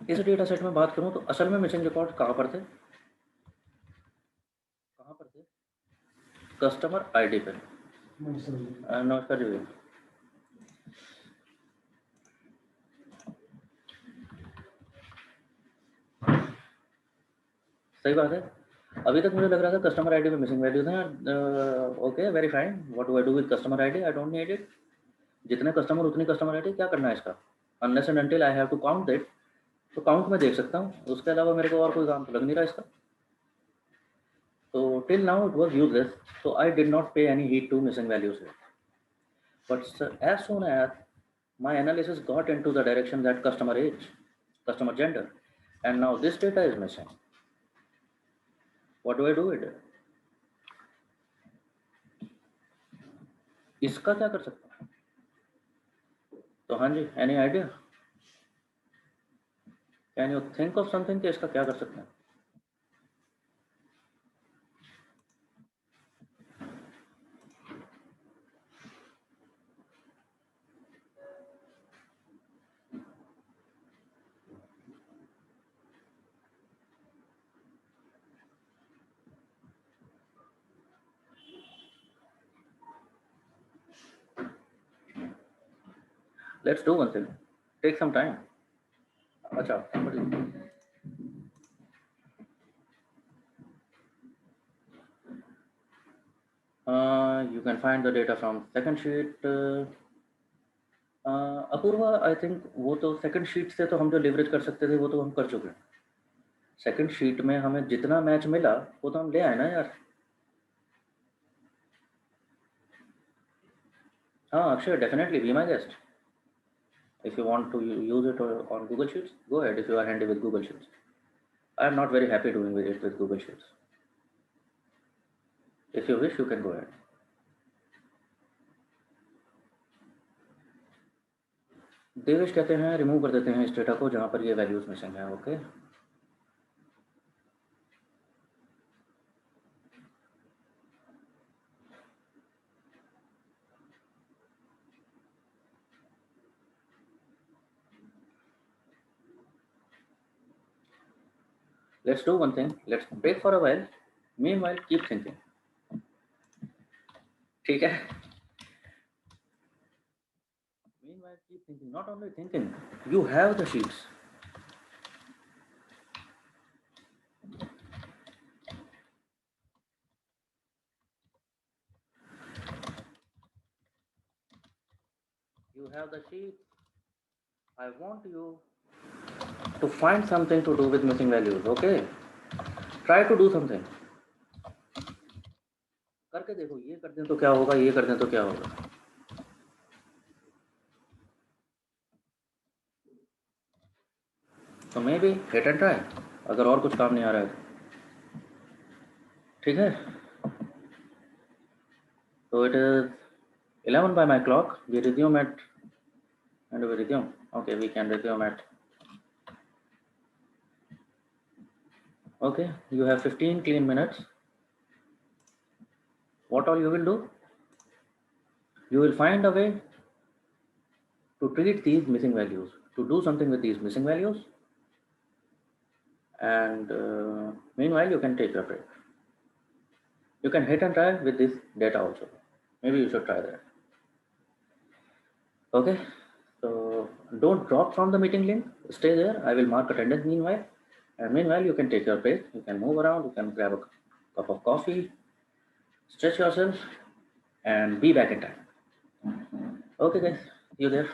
इस डेटा सेट में बात करूँ तो असल में मिसिंग रिकॉर्ड्स कहाँ पर थे? कहाँ पर थे? कस्टमर आईडी पे. नमस्कार जी. सही बात है। अभी तक मुझे लग रहा था कस्टमर आईडी में मिसिंग वैल्यूज हैं। Okay, very fine. What do I do with customer ID? I don't need it. जितने कस्टमर उतनी कस्टमर आईडी, क्या करना है इसका? Unless and until I have to count it, तो काउंट में देख सकता हूँ, उसके अलावा मेरे को और कोई काम तो लग नहीं रहा इसका। तो till now it was useless, so I did not pay any heed to missing values here. But as soon as my analysis got into the direction that customer age, customer gender, and now this data is missing, what do I do with it? इसका क्या कर सकता हूँ? तो हाँ जी, any idea? Can you think of something कि इसका क्या कर सकते हैं? Let's do one thing. Take some time. अच्छा, somebody. You can find the data from second sheet. Apurva, I think वो तो सेकंड शीट से तो हम जो लिवरेज कर सकते थे वो तो हम कर चुके हैं। सेकंड शीट में हमें जितना मैच मिला वो तो हम ले आए ना यार। हाँ Akshay, definitely be my guest. If you want to use it on Google Sheets, go ahead if you are handy with Google Sheets. I am not very happy doing it with Google Sheets. If you wish, you can go ahead. Devesh कहते हैं remove कर देते हैं इस data को जहाँ पर ये वैल्यूज मिसिंग है। Okay, let's do one thing. Let's break for a while. Meanwhile, keep thinking. ठीक है? Meanwhile, keep thinking. Not only thinking, you have the sheets. You have the sheets. I want you to find something to do with missing values. Okay? Try to do something. करके देखो, ये कर दें तो क्या होगा, ये कर दें तो क्या होगा। तो may be hit and try, अगर और कुछ काम नहीं आ रहा है। ठीक है, तो it is 11 by my clock. We resume at, and we resume. Okay, we can resume at. Okay, you have 15 clean minutes. What all you will do? You will find a way to treat these missing values, to do something with these missing values, and meanwhile you can take your break. You can hit and try with this data also. Maybe you should try that. Okay, so don't drop from the meeting link. Stay there. I will mark attendance meanwhile. And meanwhile, you can take your break. You can move around. You can grab a cup of coffee, stretch yourself, and be back in time. Okay, guys, you there?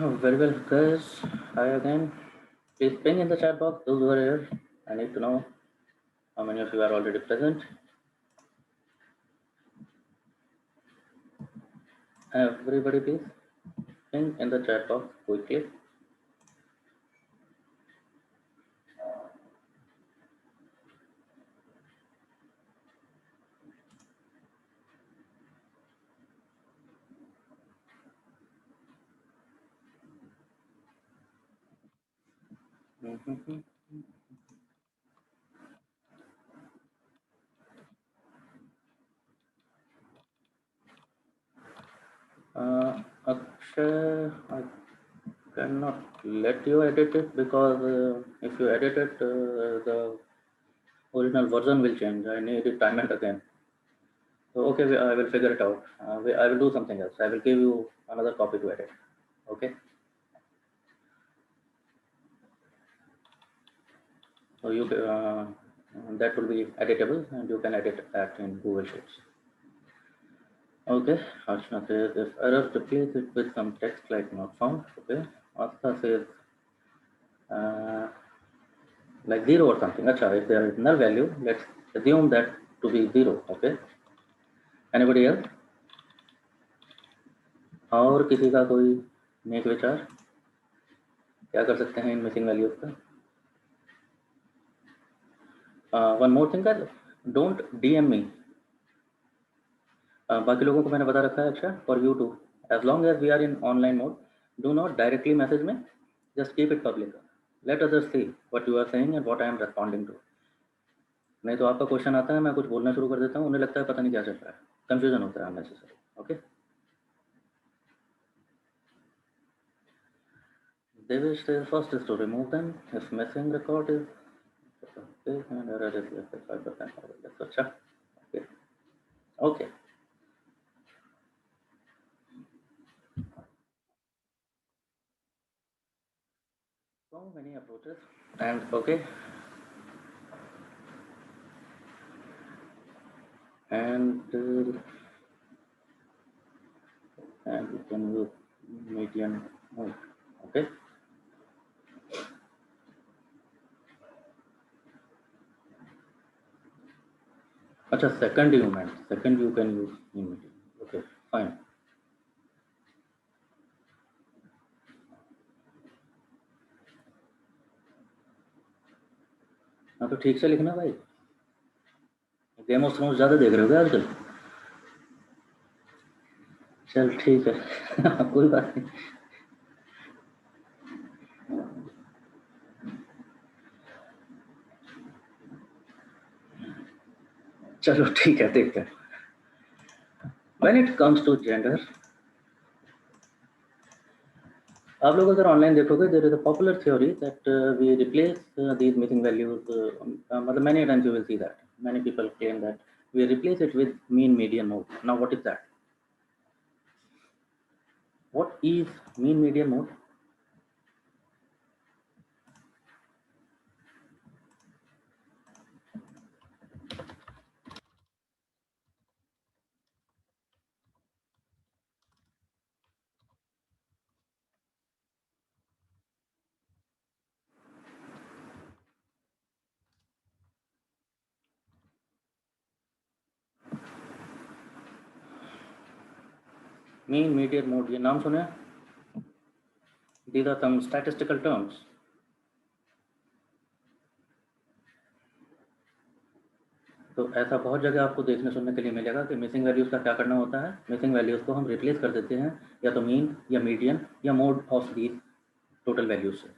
Oh, very well, guys. Hi again. Please ping in the chat box those who are here. I need to know how many of you are already present. Everybody, please ping in the chat box quickly. Akshay, I cannot let you edit it because if you edit it, the original version will change. I need it time and again. So okay, I will figure it out. I will do something else. I will give you another copy to edit. Okay. So you that will be editable, and you can edit that in Google Sheets. Okay. Ashna says if error, replace it with some text like not found. Okay. Asta says like 0 or something. Acha, if there is null value, let's assume that to be 0. Okay. Anybody else? और किसी का कोई नेक विचार, क्या कर सकते हैं इन मिसिंग वैल्यूज का? One more thing, don't DM me. बाकी लोगों को मैंने बता रखा है. अच्छा, for you too, as long as we are in online mode, do not directly message me, just keep it public. Let others see what you are saying and what I am responding to. नहीं तो आपका question आता है, मैं कुछ बोलना शुरू कर देता हूँ, उन्हें लगता है पता नहीं क्या चल रहा है, कंफ्यूजन होता है unnecessary. Okay. Devesh says first is to remove them if missing record is okay and error is less than 5%. That's अच्छा. Okay. Okay. So many approaches and okay. And we can use median mode. Okay. अच्छा, second you meant. Second you can use in median. Okay, fine. हाँ तो ठीक से लिखना भाई. Game of thrones ज़्यादा देख रहे हो क्या आजकल? चल ठीक है. कोई बात नहीं. चलो ठीक है, देखते हैं. When it comes to gender, आप लोग अगर ऑनलाइन देखोगे, there is a popular theory that we replace these missing values. मतलब many times you will see that many people claim that we replace it with mean median mode. Now what is that? What is mean median mode? Mean median mode, ये नाम सुने? These are some statistical terms. तो ऐसा बहुत जगह आपको देखने सुनने के लिए मिलेगा कि मिसिंग वैल्यूज़ का क्या करना होता है. मिसिंग वैल्यूज़ को हम रिप्लेस कर देते हैं या तो मीन या मीडियन या mode of the total values से.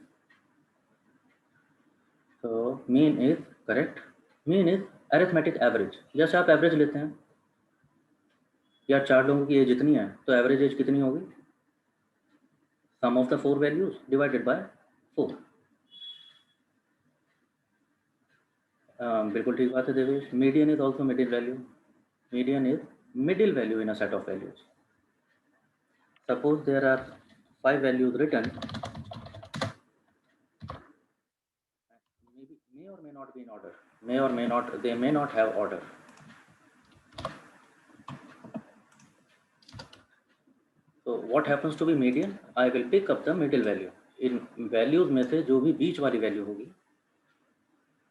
तो mean is correct. Mean is arithmetic average. जैसे आप एवरेज लेते हैं, या 4 लोगों की एज जितनी है तो एवरेज एज कितनी होगी? Sum of the 4 values divided by 4. बिल्कुल ठीक बात है Devesh. Median is also middle value. Median is middle value in a set of values. Suppose there are 5 values written, may or may not be in order, may or may not, they may not have order. So what happens to be median? I will pick up the middle value. In values में से जो भी बीच वाली value होगी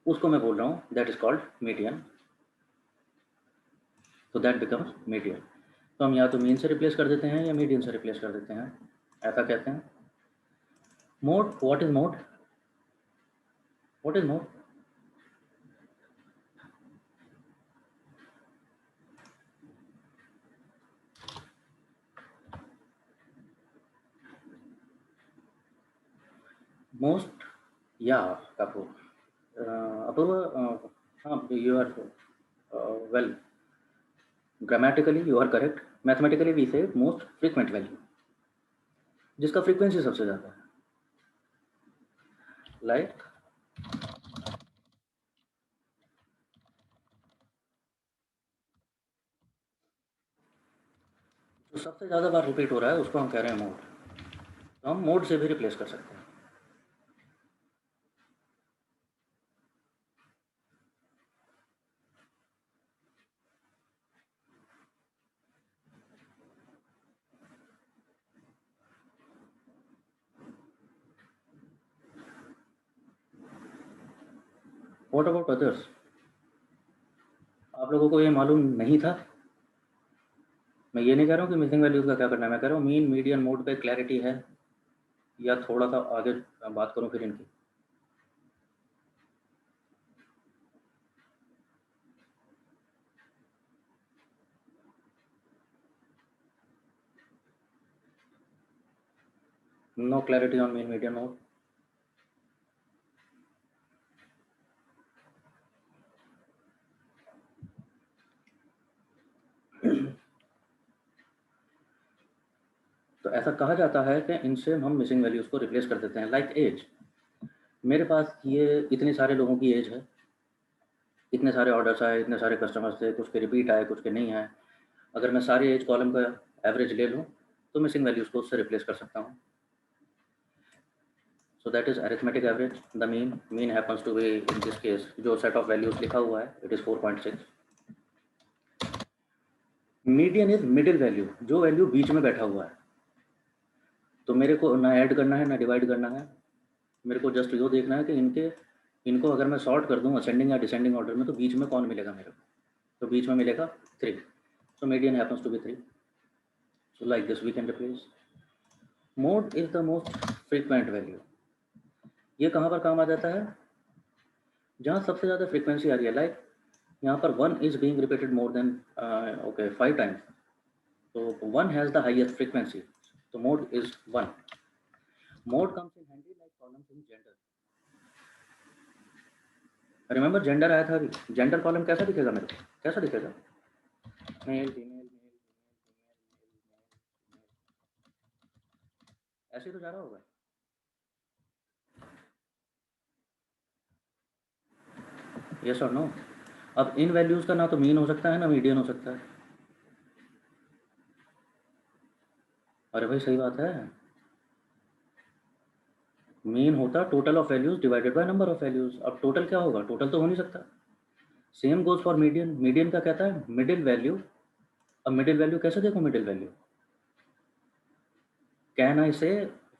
उसको मैं बोल रहा हूँ दैट इज कॉल्ड मीडियन. तो दैट बिकम्स मीडियन. तो हम या तो मीन से रिप्लेस कर देते हैं या मीडियन से रिप्लेस कर देते हैं, ऐसा कहते हैं. Mode, what is mode? What is mode? Most या कपूर. अपूर्व, हाँ, you are well, grammatically you are correct. Mathematically we say most frequent value, जिसका फ्रीक्वेंसी सबसे ज़्यादा है. लाइक सबसे ज़्यादा बार रिपीट हो रहा है उसको हम कह रहे हैं मोड। तो हम मोड से भी रिप्लेस कर सकते हैं। What about others? आप लोगों को ये मालूम नहीं था? मैं ये नहीं कह रहा हूँ कि मिसिंग वैल्यूज़ का क्या करना है, मैं कह रहा हूँ मीन मीडियन मोड पे क्लैरिटी है, या थोड़ा सा आगे बात करूँ फिर इनकी? No clarity on mean median mode? तो ऐसा कहा जाता है कि इनसे हम मिसिंग वैल्यूज़ को रिप्लेस कर देते हैं। लाइक एज, मेरे पास ये इतने सारे लोगों की एज है, इतने सारे ऑर्डर्स आए, इतने सारे कस्टमर्स थे, कुछ के रिपीट आए, कुछ के नहीं आए। अगर मैं सारे एज कॉलम का एवरेज ले लूँ तो मिसिंग वैल्यूज़ को उससे रिप्लेस कर सकता हूँ। So that is arithmetic average. The mean happens to be in this case जो सेट ऑफ वैल्यूज़ लिखा हुआ है it is 4.6। Median is middle value, जो वैल्यू बीच में बैठा हुआ है। तो मेरे को ना ऐड करना है ना डिवाइड करना है, मेरे को जस्ट यो देखना है कि इनको अगर मैं सॉर्ट कर दूँ असेंडिंग या डिसेंडिंग ऑर्डर में तो बीच में कौन मिलेगा मेरे को। तो बीच में मिलेगा 3। So median happens to be 3। So like this we can replace. Mode is the most frequent value. ये कहाँ पर काम आ जाता है? जहाँ सबसे ज़्यादा फ्रीक्वेंसी आ रही है। लाइक यहाँ पर 1 is being repeated more than 5 times, तो 1 हैज़ द हाइएस्ट फ्रीक्वेंसी, तो mode is 1। Mode comes in handy like columns in gender. Remember gender आया था अभी। जेंडर कॉलम कैसा दिखेगा मेरे को? कैसा दिखेगा? मेल फीमेल मेल फीमेल ऐसे ही तो जा रहा होगा। यस और नो? अब इन वैल्यूज़ का ना तो मीन हो सकता है ना मीडियन हो सकता है। अरे भाई सही बात है। मीन होता total of values divided by number of values. अब टोटल क्या होगा? टोटल तो हो नहीं सकता। Same goes for median. Median का कहता है मिडिल वैल्यू। अब मिडिल वैल्यू कैसे देखो? Middle value can I say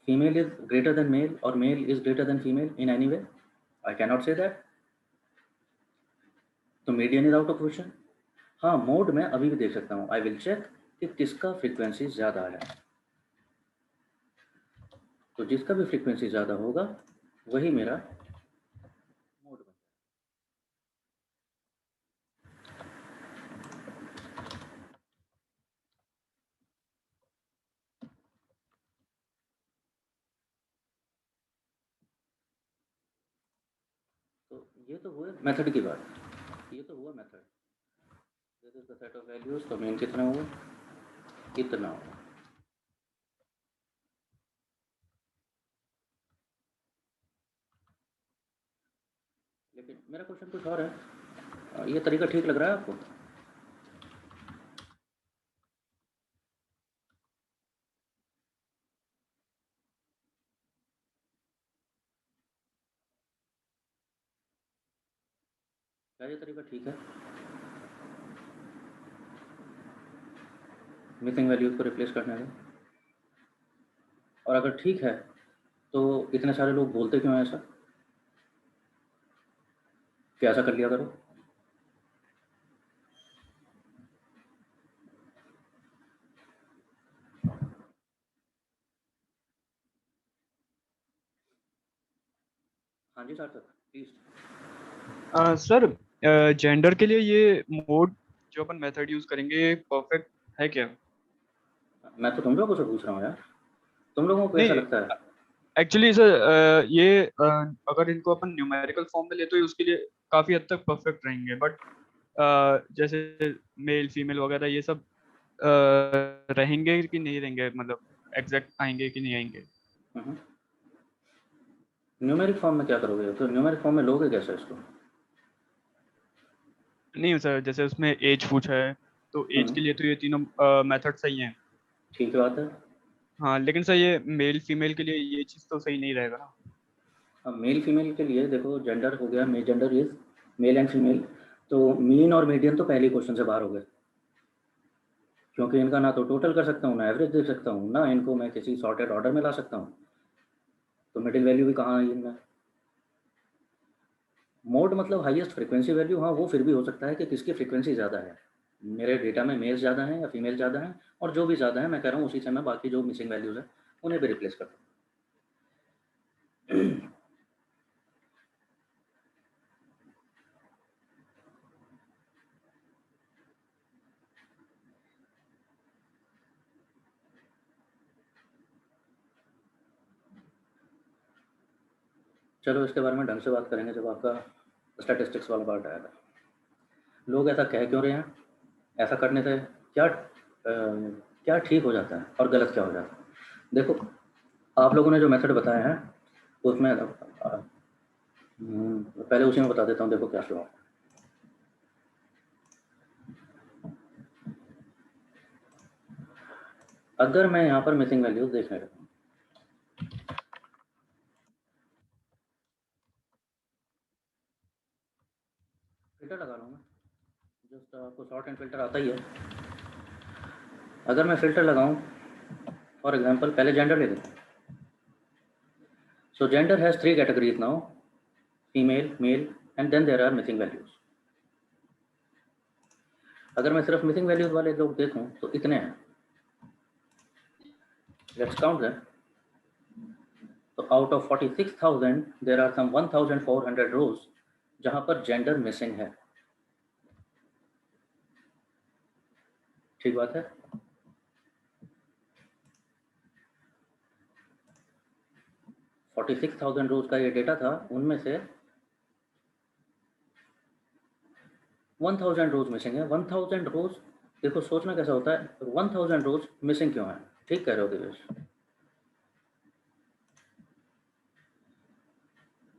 female is greater than male or male is greater than female in any way? I cannot नॉट से दैट। तो median is out of question. हाँ, mode में अभी भी देख सकता हूँ। आई विल चेक कि किसका फ्रीक्वेंसी ज़्यादा है। तो जिसका भी फ्रीक्वेंसी ज़्यादा होगा वही मेरा मोड बन जाएगा। तो ये तो हुए मेथड की बात, ये तो हुआ method. This is the set of values. तो मीन कितना हुआ? कितना हुआ? लेकिन मेरा क्वेश्चन कुछ और है। ये तरीका ठीक लग रहा है आपको? क्या ये तरीका ठीक है मिसिंग वैल्यूज को रिप्लेस करने में? और अगर ठीक है तो इतने सारे लोग बोलते क्यों हैं ऐसा कि ऐसा कर लिया करो? हाँ जी सार्थक प्लीज। सर जेंडर के लिए ये मोड जो अपन मेथड यूज करेंगे परफेक्ट है क्या? मैं तो तुम लोगों से पूछ रहा हूँ यार, तुम लोगों को ऐसा नहीं, लगता है? एक्चुअली सर ये अगर इनको अपन न्यूमेरिकल फॉर्म में ले तो उसके लिए काफी हद तक परफेक्ट रहेंगे, बट जैसे मेल फीमेल वगैरह ये सब रहेंगे कि नहीं रहेंगे, मतलब एग्जैक्ट आएंगे कि नहीं आएंगे? न्यूमेरिक फॉर्म में क्या करोगे? तो न्यूमेरिक फॉर्म में लोगे कैसे इसको? नहीं सर, जैसे उसमें एज पूछा है तो एज हम्म, के लिए तो ये तीनों मेथड सही हैं, ठीक बात है। हाँ लेकिन सर ये मेल फीमेल के लिए ये चीज़ तो सही नहीं रहेगा ना। अब मेल फीमेल के लिए देखो, जेंडर हो गया, मे gender is male and female, तो मीन और मीडियन तो पहले क्वेश्चन से बाहर हो गए, क्योंकि इनका ना तो टोटल कर सकता हूँ, ना एवरेज दे सकता हूँ, ना इनको मैं किसी सॉर्टेड ऑर्डर में ला सकता हूँ, तो मिडिल वैल्यू भी कहाँ आई इनमें। मोड मतलब हाईएस्ट फ्रीक्वेंसी वैल्यू, हाँ वो फिर भी हो सकता है कि किसकी फ्रीक्वेंसी ज़्यादा है, मेरे डेटा में मेल ज़्यादा है या फीमेल ज़्यादा है, और जो भी ज़्यादा है मैं कह रहा हूँ उसी से मैं बाकी जो मिसिंग वैल्यूज़ है उन्हें भी रिप्लेस करता हूँ। चलो इसके बारे में ढंग से बात करेंगे जब आपका स्टैटिस्टिक्स वाला पार्ट आएगा। लोग ऐसा कह क्यों रहे हैं, ऐसा करने से क्या क्या ठीक हो जाता है और गलत क्या हो जाता है। देखो, आप लोगों ने जो मेथड बताया है उसमें पहले उसी में बता देता हूँ। देखो क्या शुरू, अगर मैं यहाँ पर मिसिंग वैल्यूज देखने लगूँ, फिल्टर लगा लूँ मैं, जस्ट आपको शॉर्ट एंड फिल्टर आता ही है। अगर मैं फिल्टर लगाऊँ, फॉर एग्जांपल पहले जेंडर ले लेते हैं। So gender has 3 categories now, female, male, and then there are missing values. अगर मैं सिर्फ मिसिंग वैल्यूज वाले लोग देखूं तो इतने हैं, लेट्स काउंट दैम। तो out of 46,000 there are some 1,400 rows जहां पर जेंडर मिसिंग है। ठीक बात है। 46,000 रोज का ये डेटा था, उनमें से 1,000 रोज मिसिंग है। 1,000 रोज, देखो सोचना कैसा होता है, 1,000 रोज मिसिंग क्यों है। ठीक कह रहे हो देवेश।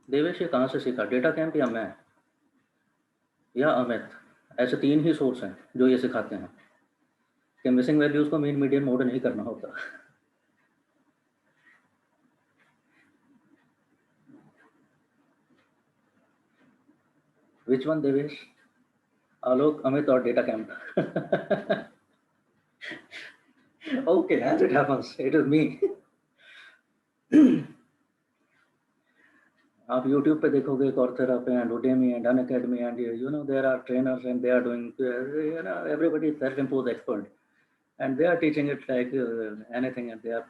देवेश ये कहाँ से सीखा, डेटा कैंप या मैं या अमित? ऐसे 3 ही सोर्स हैं जो ये सिखाते हैं कि मिसिंग वैल्यूज को मीन मीडियन मोड नहीं करना होता। विच वन देवेश, आलोक, अमित और data camp? Okay, as it happens, it is me. आप YouTube पे देखोगे Coursera पे and Udemy and Unacademy and you know there are trainers and they are doing, you know, everybody is self-imposed expert and they are teaching it like anything, and they are,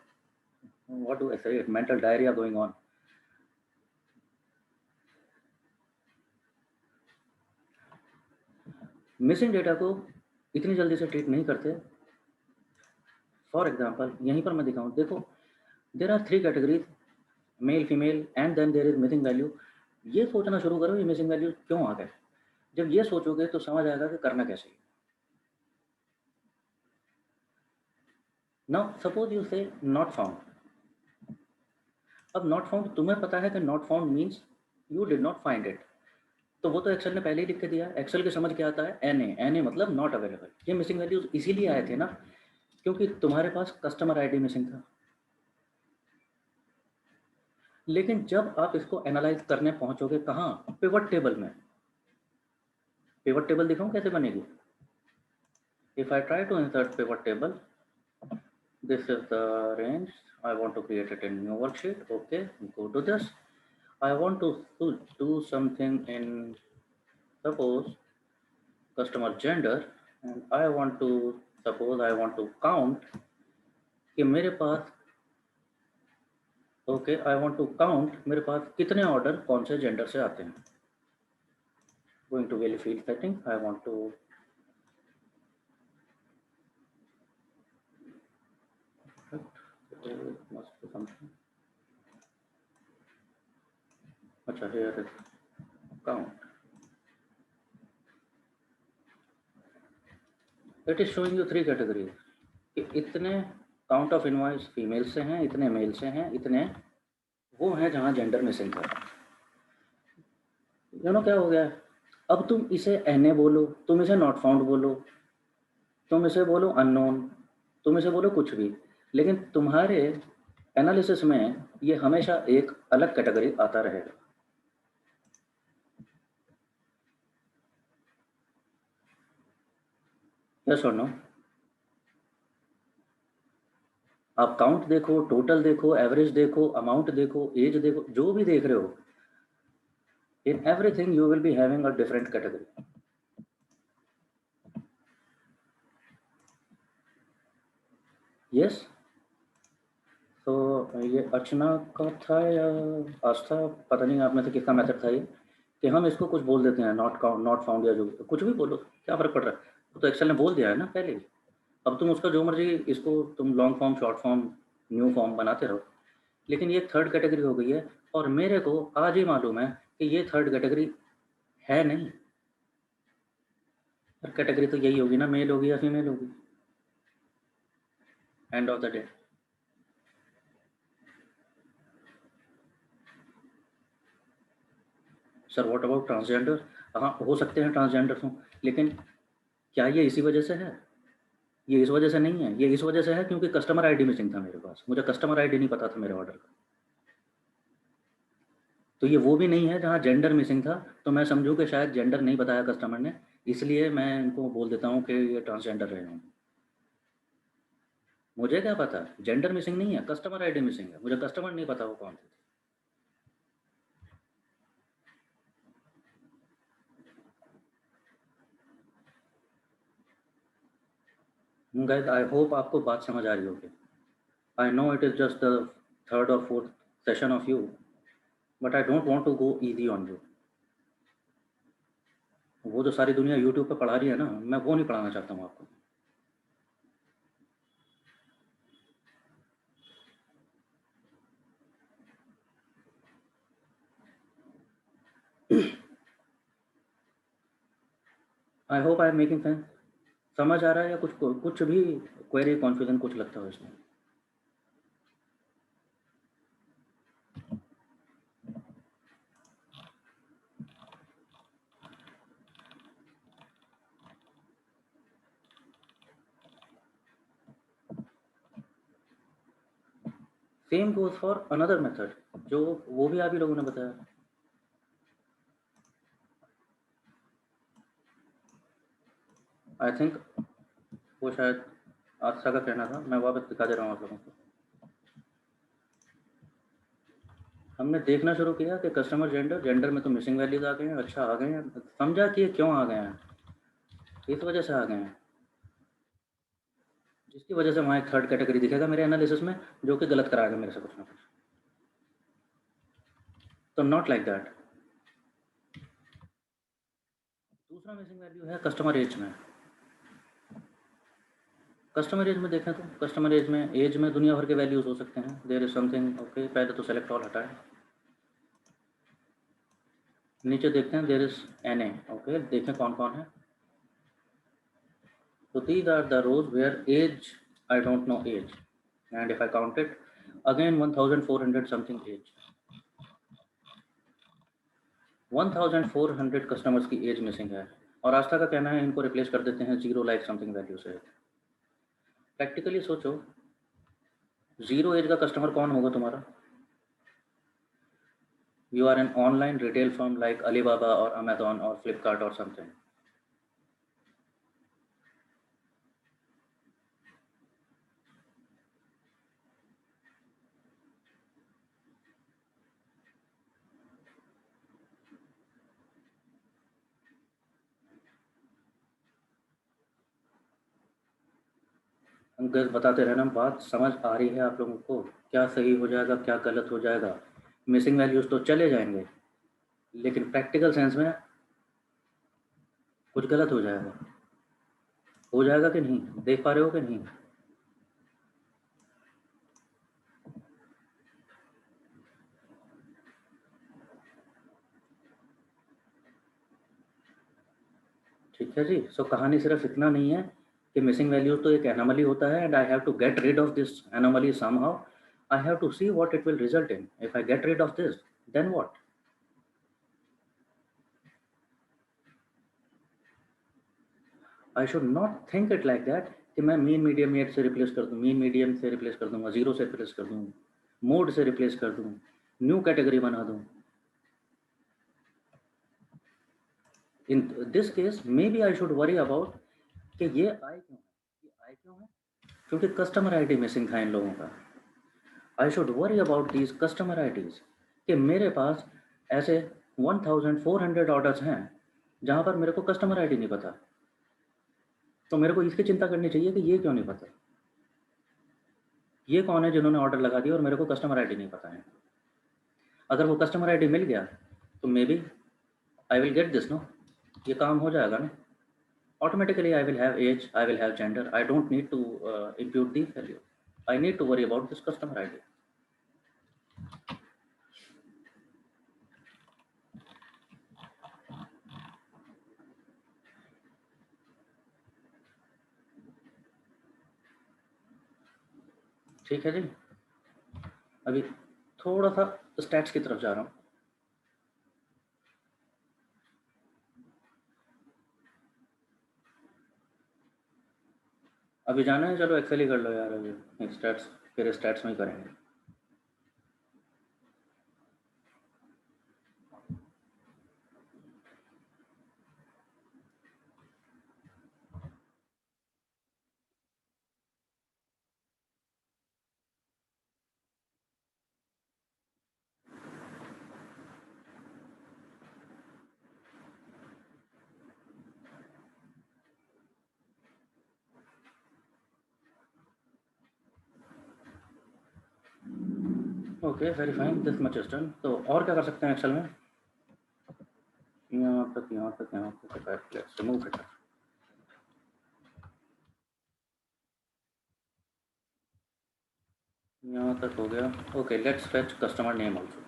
what do I say, mental diarrhea going on. Missing data को इतनी जल्दी से treat नहीं करते। For example यहीं पर मैं दिखाऊं, देखो there are 3 categories, male, female, and then there is missing value. ये सोचना शुरू करो ये मिसिंग वैल्यू क्यों आ गए। जब ये सोचोगे तो समझ आएगा कि करना कैसे है। नाउ सपोज यू से नॉट फाउंड। अब नॉट फाउंड तुम्हें पता है कि not found means you did not find it, तो वो तो एक्सेल ने पहले ही लिख के दिया। एक्सेल की समझ क्या आता है, एन ए मतलब नॉट अवेलेबल। ये मिसिंग वैल्यूज इसीलिए आए थे ना, क्योंकि तुम्हारे पास कस्टमर आईडी मिसिंग था। लेकिन जब आप इसको एनालाइज करने पहुंचोगे कहाँ, पिवट टेबल में। पिवट टेबल दिखाऊं कैसे बनेगी। If I try to insert pivot table, this is the range. I want to create it in new worksheet. Okay, go to this. I want to do something in, suppose, customer gender, and I want to, suppose I want to count कि मेरे पास, okay I want to count मेरे पास कितने order कौन से gender से आते हैं। Going to value field setting, I want to, must be something, अच्छा here is count, it is showing you 3 categories कि इतने काउंट ऑफ इनवॉइस फीमेल से हैं, इतने मेल से हैं, इतने वो हैं जहाँ जेंडर मिसिंग है। यू नो क्या हो गया है, अब तुम इसे एन ए बोलो, तुम इसे नॉट फाउंड बोलो, तुम इसे बोलो अननोन, तुम इसे बोलो कुछ भी, लेकिन तुम्हारे एनालिसिस में ये हमेशा एक अलग कैटेगरी आता रहेगा। यस और नो? आप काउंट देखो, टोटल देखो, एवरेज देखो, अमाउंट देखो, एज देखो, जो भी देख रहे हो, in everything you will be having a different category. Yes, तो ये अर्चना का था या आस्था, पता नहीं आप में से किसका मैसेज था ये, कि हम इसको कुछ बोल देते हैं, नॉट काउंट, नॉट फाउंड, या जो कुछ भी बोलो, क्या फर्क पड़ रहा है, वो तो एक्सेल ने बोल दिया है ना पहले ही। अब तुम उसका जो मर्जी इसको तुम long form, short form, new form बनाते रहो, लेकिन ये थर्ड कैटेगरी हो गई है, और मेरे को आज ही मालूम है कि ये थर्ड कैटेगरी है नहीं। थर्ड कैटेगरी तो यही होगी ना, मेल होगी या फीमेल होगी, end of the day. Sir what about transgender? हाँ, हो सकते हैं ट्रांसजेंडर हों, लेकिन क्या ये इसी वजह से है? ये इस वजह से नहीं है, ये इस वजह से है क्योंकि कस्टमर आईडी मिसिंग था मेरे पास, मुझे कस्टमर आईडी नहीं पता था मेरे ऑर्डर का। तो ये वो भी नहीं है जहाँ जेंडर मिसिंग था, तो मैं समझूँ कि शायद जेंडर नहीं बताया कस्टमर ने, इसलिए मैं इनको बोल देता हूँ कि ये ट्रांसजेंडर रहे हों। मुझे क्या पता, जेंडर मिसिंग नहीं है, कस्टमर आईडी मिसिंग है, मुझे कस्टमर नहीं पता वो कौन थे। गाइस आई होप आपको बात समझ आ रही होगी। I know it is just the third और fourth session of you, but I don't want to go easy on you. वो जो सारी दुनिया यूट्यूब पे पढ़ा रही है ना, मैं वो नहीं पढ़ाना चाहता हूँ आपको। I hope I am making sense. समझ आ रहा है या कुछ भी क्वेरी, कॉन्फ्यूजन कुछ लगता हो इसमें? Same goes for another method, जो वो भी आप ही लोगों ने बताया। आई थिंक वो शायद आस्था का कहना था, मैं वापस दिखा दे रहा हूँ आप लोगों को। हमने देखना शुरू किया कि कस्टमर जेंडर में तो मिसिंग वैल्यूज आ गए हैं। अच्छा, आ गए हैं, समझा कि ये क्यों आ गए हैं, इस वजह से आ गए हैं, जिसकी वजह से वहाँ एक थर्ड कैटेगरी दिखेगा मेरे एनालिसिस में, जो कि गलत कराएगा मेरे से कुछ ना कुछ। तो नॉट लाइक दैट। दूसरा मिसिंग वैल्यू है कस्टमर एज में। कस्टमर एज में देखें तो कस्टमर एज में दुनिया भर के वैल्यूज हो सकते हैं। देयर इज समथिंग, ओके, पहले तो सेलेक्ट ऑल हटाएं, नीचे देखते हैं, देयर इज NA, ओके, देखें कौन कौन है। So these are the rows where age, I don't know age, and if I count it, again 1400 something age, 1400 customers की एज मिसिंग है, और आस्था का कहना है इनको रिप्लेस कर देते हैं 0 लाइक समथिंग वैल्यू से। प्रैक्टिकली सोचो, 0 एज का कस्टमर कौन होगा तुम्हारा? You are an online retail firm like Alibaba or Amazon or Flipkart or something. Uncle बताते रहना, बात समझ आ रही है आप लोगों को? क्या सही हो जाएगा, क्या गलत हो जाएगा? मिसिंग वैल्यूज तो चले जाएंगे, लेकिन प्रैक्टिकल सेंस में कुछ गलत हो जाएगा कि नहीं? देख पा रहे हो कि नहीं? ठीक है जी। सो कहानी सिर्फ इतना नहीं है कि मिसिंग वैल्यू तो एक एनोमली होता है, and I have to get rid of this anomaly somehow. I have to see what it will result in. If I get rid of this, then what? I should not think it like that कि मैं mean medium एट से replace कर दूँ, mean medium से replace कर दूँगा, zero से रिप्लेस कर दूँ, मोड से रिप्लेस कर दूँ, न्यू कैटेगरी बना दूँ. In this case, maybe I should worry about कि ये आए क्यों है, ये आए क्यों है, क्योंकि कस्टमर आईडी मिसिंग था इन लोगों का. I should worry about these customer IDs कि मेरे पास ऐसे 1400 ऑर्डर्स हैं जहाँ पर मेरे को कस्टमर आईडी नहीं पता. तो मेरे को इसकी चिंता करनी चाहिए कि ये क्यों नहीं पता, ये कौन है जिन्होंने ऑर्डर लगा दिया और मेरे को कस्टमर आईडी नहीं पता है. अगर वो कस्टमर आईडी मिल गया तो maybe I will get this, no, ये काम हो जाएगा ना. Automatically I will have age, I will have gender. I don't need to impute the value. I need to worry about this customer ID. ठीक है जी. अभी थोड़ा सा स्टैट्स की तरफ जा रहा हूँ. अभी जाना है, चलो एक्सेल ही कर लो यार. अभी स्टैट्स फिर स्टैट्स में ही करेंगे. Okay, very fine, this much is done. तो और क्या कर सकते हैं एक्सेल में? यहाँ तक, यहाँ तक, यहाँ तक. Let's remove it. यहाँ तक हो गया. Okay, let's fetch customer name also.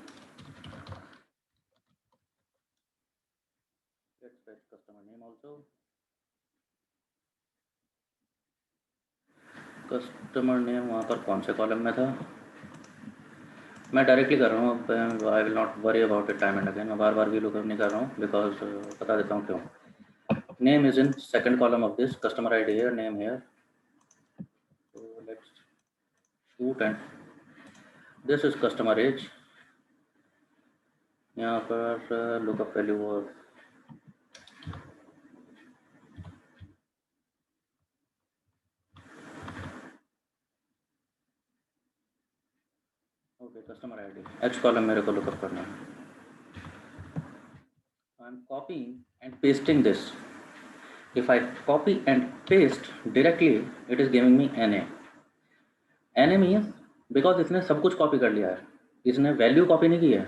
Let's fetch customer name also. Customer name वहाँ पर कौन से कॉलम में था? मैं डायरेक्टली कर रहा हूँ. I will not worry about it time and again. मैं बार बार भी लुकअप नहीं कर रहा हूँ बिकॉज बता देता हूँ क्यों. Name is in second column of this. Customer ID here, name here. So let's shoot and this is customer age. यहाँ पर लुकअप वैल्यू और okay, customer ID H column मेरे को लुकअप करना है. I am कॉपिंग and pasting this. If I copy and paste directly, it is giving me NA. NA means because इसने सब कुछ कॉपी कर लिया है, इसने वैल्यू कॉपी नहीं की है.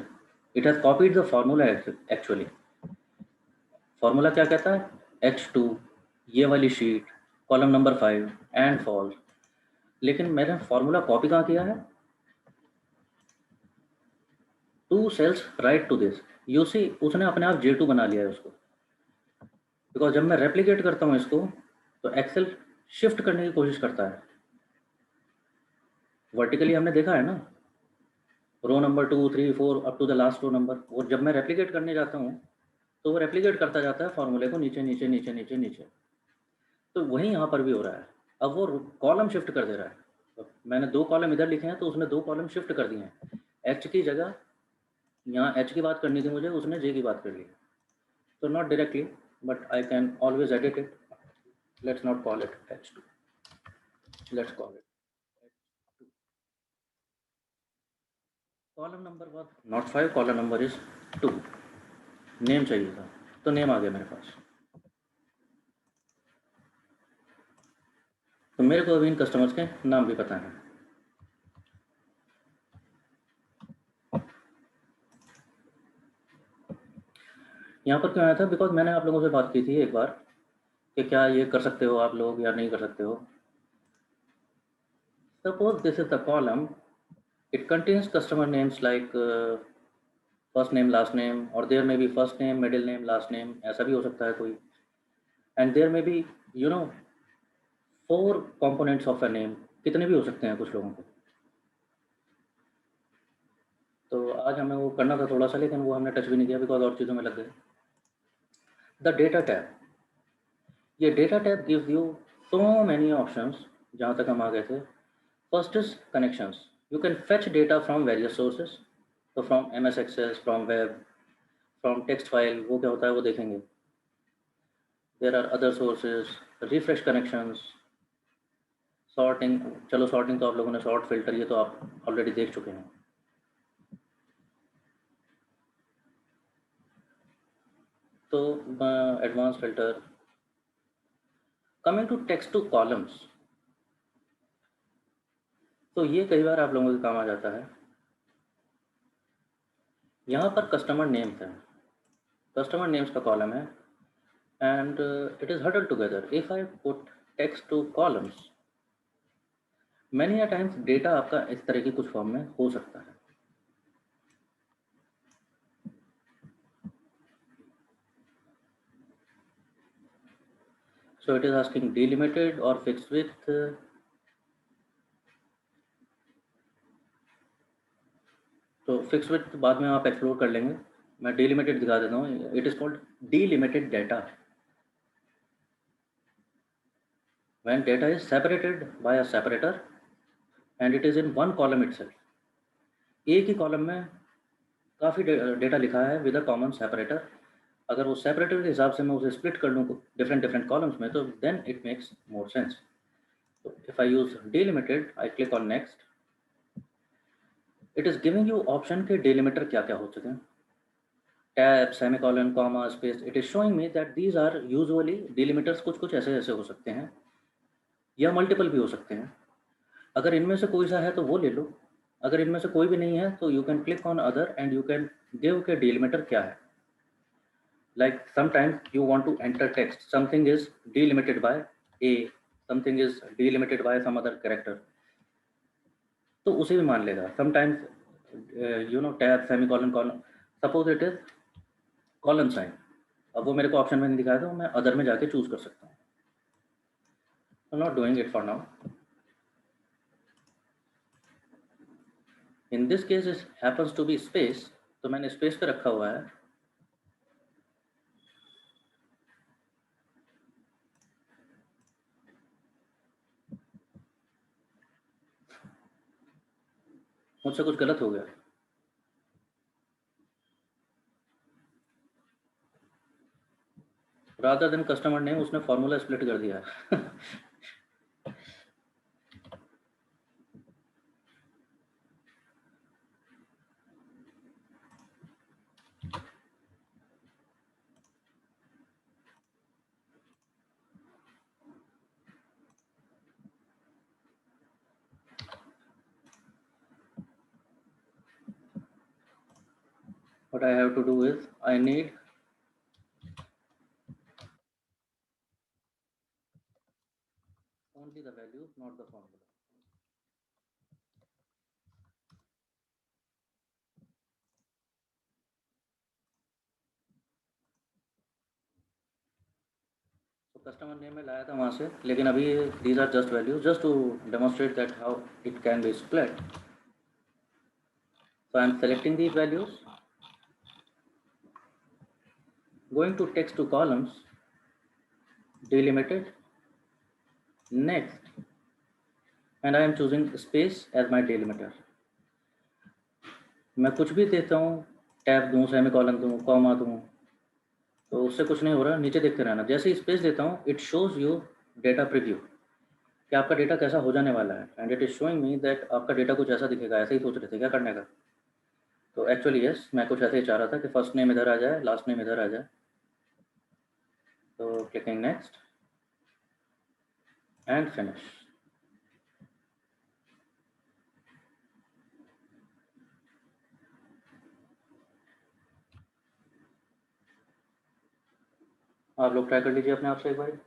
It has copied the formula actually. Formula क्या कहता है? H2, ये वाली sheet, column number 5 and fall. लेकिन मैंने फॉर्मूला कॉपी कहाँ किया है? 2 cells right to this. You see, उसने अपने आप J2 बना लिया है उसको. बिकॉज जब मैं रेप्लिकेट करता हूँ इसको तो एक्सेल शिफ्ट करने की कोशिश करता है. वर्टिकली हमने देखा है ना, row number 2, 3, 4 up to the last row number. वो जब मैं रेप्लिकेट करने जाता हूँ तो वो रेप्लिकेट करता जाता है फॉर्मूले को नीचे नीचे नीचे नीचे नीचे. तो वही यहाँ पर भी हो रहा है. अब वो कॉलम शिफ्ट कर दे रहा है. तो मैंने 2 कॉलम इधर लिखे हैं तो उसने 2 कॉलम शिफ्ट कर दिए हैं. एच की जगह यहाँ एच की बात करनी थी मुझे, उसने जे की बात कर ली. तो not directly, but I can always edit it. Let's not call it H2. Let's call it H2. Column number was not 5, column number is 2. Name चाहिए था तो नेम आ गया मेरे पास. तो मेरे को अभी इन कस्टमर्स के नाम भी पता है. यहाँ पर क्यों आया था? बिकॉज मैंने आप लोगों से बात की थी एक बार कि क्या ये कर सकते हो आप लोग या नहीं कर सकते हो. Suppose this is the column, it contains customer names like first name last name, और there may be first name middle name last name, ऐसा भी हो सकता है कोई. And there may be 4 components of a name, कितने भी हो सकते हैं कुछ लोगों को. तो आज हमें वो करना था थोड़ा सा, लेकिन वो हमने टच भी नहीं किया बिकॉज और चीज़ों में लग गए. द डेटा टैब, ये data tab gives you so many options जहाँ तक हम आ गए थे. First is connections. You can fetch data from various sources. So from MS Access, from web, from text file, वो क्या होता है वो देखेंगे. There are other sources, refresh connections, sorting. चलो sorting तो आप लोगों ने sort filter ये तो आप already देख चुके हैं. तो advanced filter. Coming to text to columns. तो ये कई बार आप लोगों के काम आ जाता है. यहाँ पर कस्टमर नेम्स है. कस्टमर नेम्स का कॉलम है and it is huddled together. If I put text to columns, many a times data आपका इस तरह की कुछ फॉर्म में हो सकता है. So it is asking delimited or fixed width. तो फिक्स विड्थ बाद में आप एक्सप्लोर कर लेंगे. मैं डिलिमिटेड दिखा देता हूँ. It is called delimited data. When data is separated by a separator and it is in one column itself. एक ही कॉलम में काफ़ी डेटा लिखा है विद अ कॉमन सेपरेटर. अगर वो सेपरेटर के हिसाब से मैं उसे स्प्लिट कर लूँ डिफरेंट डिफरेंट कॉलम्स में तो then it makes more sense. तो if I use delimited, I click on next. It is giving you option के डिलिमिटर क्या क्या हो चुके हैं. Tab, semicolon, comma, space. It is showing me that these are usually delimiters. कुछ कुछ ऐसे ऐसे हो सकते हैं या मल्टीपल भी हो सकते हैं. अगर इनमें से कोई सा है तो वो ले लो. अगर इनमें से कोई भी नहीं है तो you can click on other and you can give के डिलिमिटर क्या है. Like sometimes you want to enter text, something is delimited by a, something is delimited by some other character, तो उसे भी मान लेगा. Sometimes you know tab, semicolon, colon, suppose it is colon sign. अब वो मेरे को ऑप्शन में नहीं दिखाया तो मैं अदर में जाके चूज कर सकता हूँ. I'm not doing it for now. In this case it happens to be space, तो मैंने स्पेस पे रखा हुआ है. मुझसे कुछ गलत हो गया. रादर देन कस्टमर नेम उसने फॉर्मूला स्प्लिट कर दिया. What I have to do is I need only the values, not the formula. तो कस्टमर नेम में लाया था वहाँ से, लेकिन अभी these are just values just to demonstrate that how it can be split. So I am selecting these values, going to text to columns, delimited, next, and I am choosing space as my delimiter. मैं कुछ भी देता हूँ, tab दूँ, semicolon दूँ, comma दूँ, तो उससे कुछ नहीं हो रहा. नीचे देखते रहना. जैसे ही स्पेस देता हूँ it shows you data preview कि आपका डेटा कैसा हो जाने वाला है. And it is showing me that आपका डेटा कुछ ऐसा दिखेगा. ऐसे ही सोच रहे थे क्या करने का. तो एक्चुअली यस, मैं कुछ ऐसे ही चाह रहा था कि फर्स्ट नेम इधर आ जाए, लास्ट नेम इधर आ जाए. तो क्लिकिंग नेक्स्ट एंड फिनिश. आप लोग ट्राई कर लीजिए अपने आप से एक बार.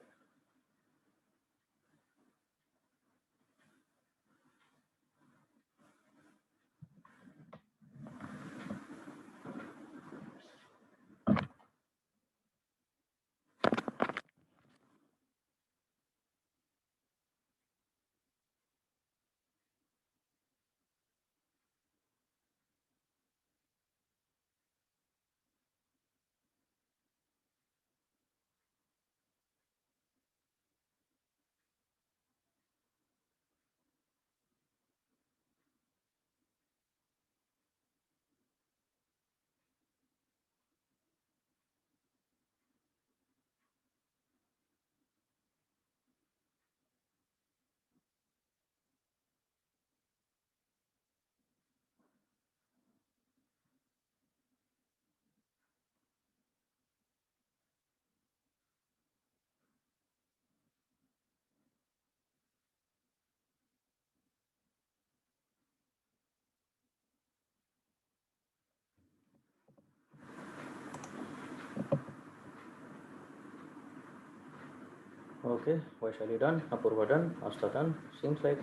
Okay, Vaishali done, Apurva done, Asta done. Seems like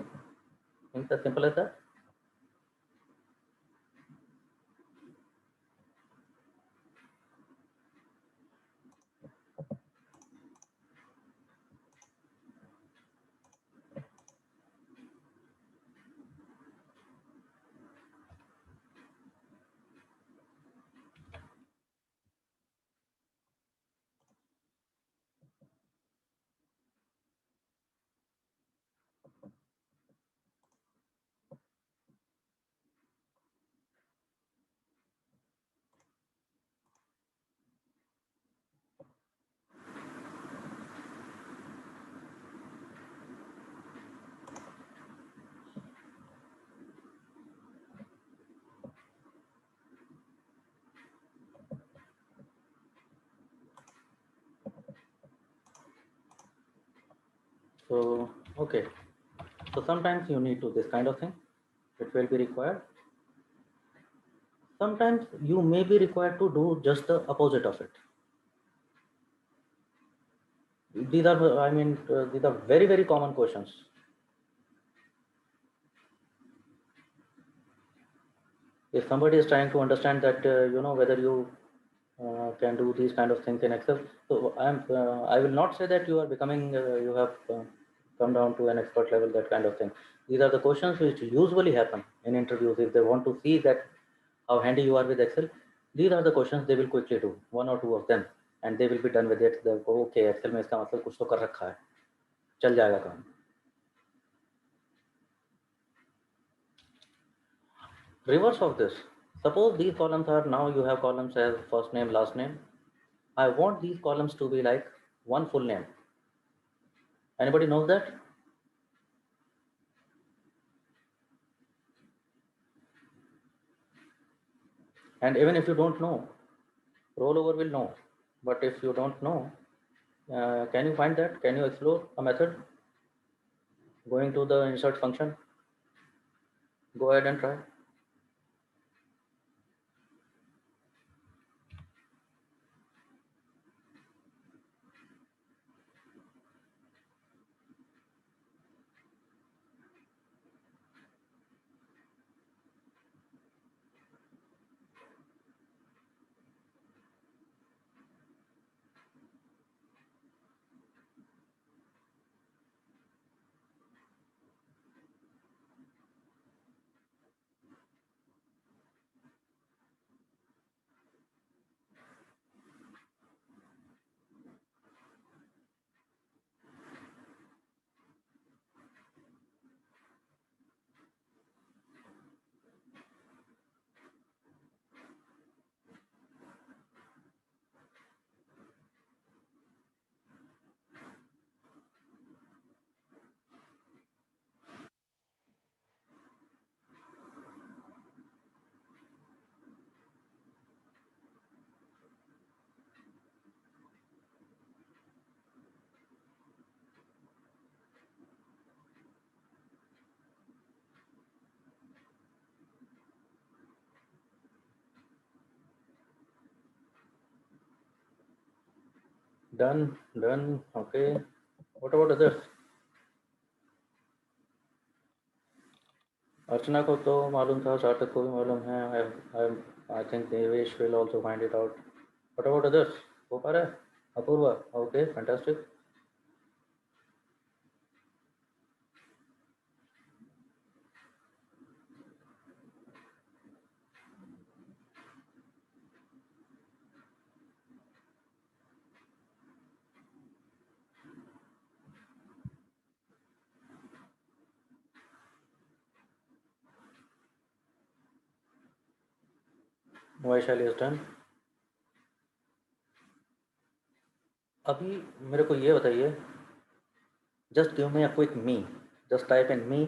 things as simple as that. So, okay. So sometimes you need to this kind of thing. It will be required. Sometimes you may be required to do just the opposite of it. These are, these are very, very common questions. If somebody is trying to understand that, whether you can do these kind of things in Excel. So I will not say that you are becoming, you have come down to an expert level, that kind of thing. These are the questions which usually happen in interviews. If they want to see that how handy you are with Excel, these are the questions they will quickly do, one or two of them, and they will be done with it. Okay, Excel में इसका मतलब कुछ तो कर रखा है, चल जाएगा काम. Reverse of this. Suppose these columns are, now you have columns as first name, last name. I want these columns to be like one full name. Anybody knows that? And even if you don't know, rollover will know. But if you don't know, can you find that? Can you explore a method? Going to the insert function, go ahead and try. Done, done. Okay. What about others? अर्चना को तो मालूम था, सार्थक को भी मालूम है. I think Devesh will also find it out. What about others? हो पा रहा है? Apoorva, okay, fantastic. Vaishali is done. अभी मेरे को ये बताइए, just give me a quick me, just type in me.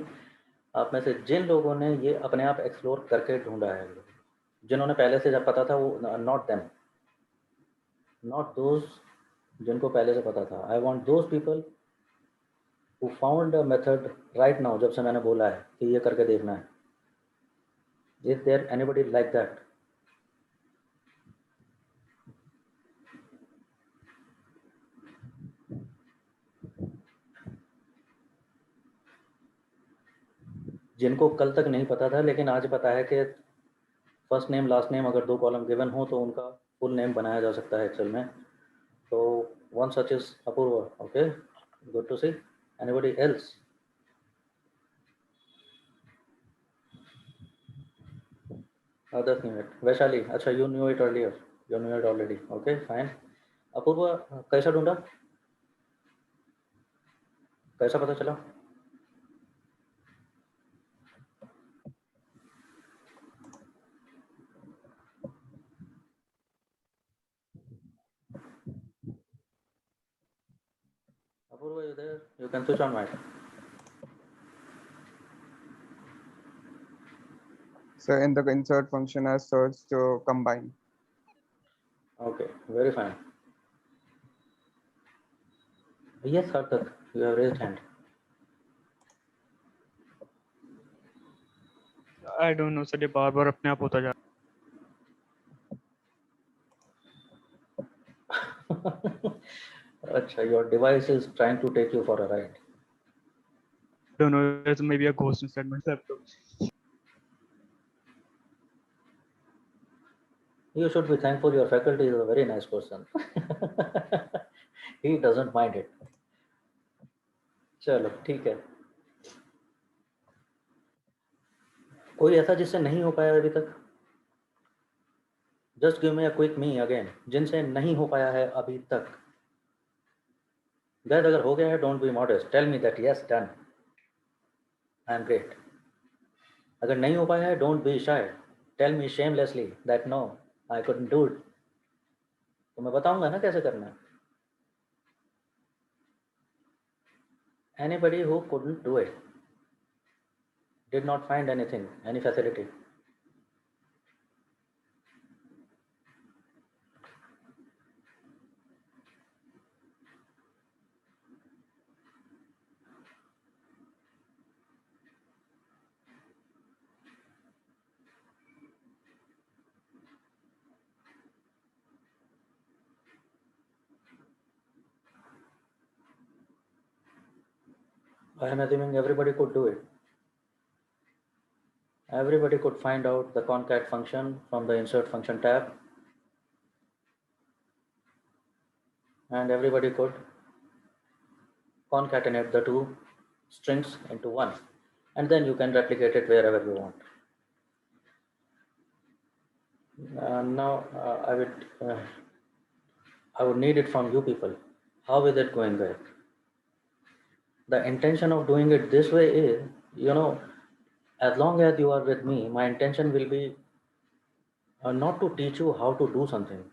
आप में से जिन लोगों ने ये अपने आप एक्सप्लोर करके ढूंढा है, जिन्होंने पहले से जब पता था, वो नॉट देम, नॉट दोज जिनको पहले से पता था. I want those people who found a method right now, जब से मैंने बोला है कि ये करके देखना है. Is there anybody like that? जिनको कल तक नहीं पता था लेकिन आज पता है कि फर्स्ट नेम लास्ट नेम अगर 2 कॉलम गिवन हो तो उनका फुल नेम बनाया जा सकता है एक्सेल में. तो one such is Apurva. Okay, good to see. Anybody else? Others knew it. Vaishali, अच्छा, you knew it earlier. You knew it already. Okay, fine. Apoorva, कैसा ढूंढा? कैसा पता चला? Apurva, you there? You can switch on mic. So in the insert function as search to combine. Okay, very fine. Yes, Karthik, you have raised hand. I don't no sir, ये बार बार अपने आप होता जा अच्छा, your device is trying to take you for a ride. Don't know, it's may be a ghost inside my laptop. You should be thankful your faculty is a very nice person. He doesn't mind it. चलो ठीक है. कोई ऐसा जिससे नहीं हो पाया अभी तक? Just give me a quick me again, जिनसे नहीं हो पाया है अभी तक. गैस अगर हो गया है, don't be modest, tell me that yes done, I am great. अगर नहीं हो पाया है, don't be shy, tell me shamelessly that no, I couldn't do it. तो मैं बताऊंगा ना कैसे करना है. Anybody who couldn't do it, did not find anything, any facility? I am assuming everybody could do it. Everybody could find out the concat function from the insert function tab, and everybody could concatenate the two strings into one, and then you can replicate it wherever you want. Now I would need it from you people. How is it going there? The intention of doing it this way is, as long as you are with me, my intention will be not to teach you how to do something.